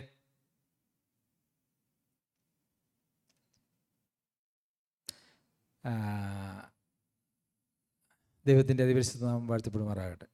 ദൈവത്തിൻ്റെ അതിപരിശുദ്ധ നാമം വാഴ്ത്തപ്പെടുമാറാകട്ടെ.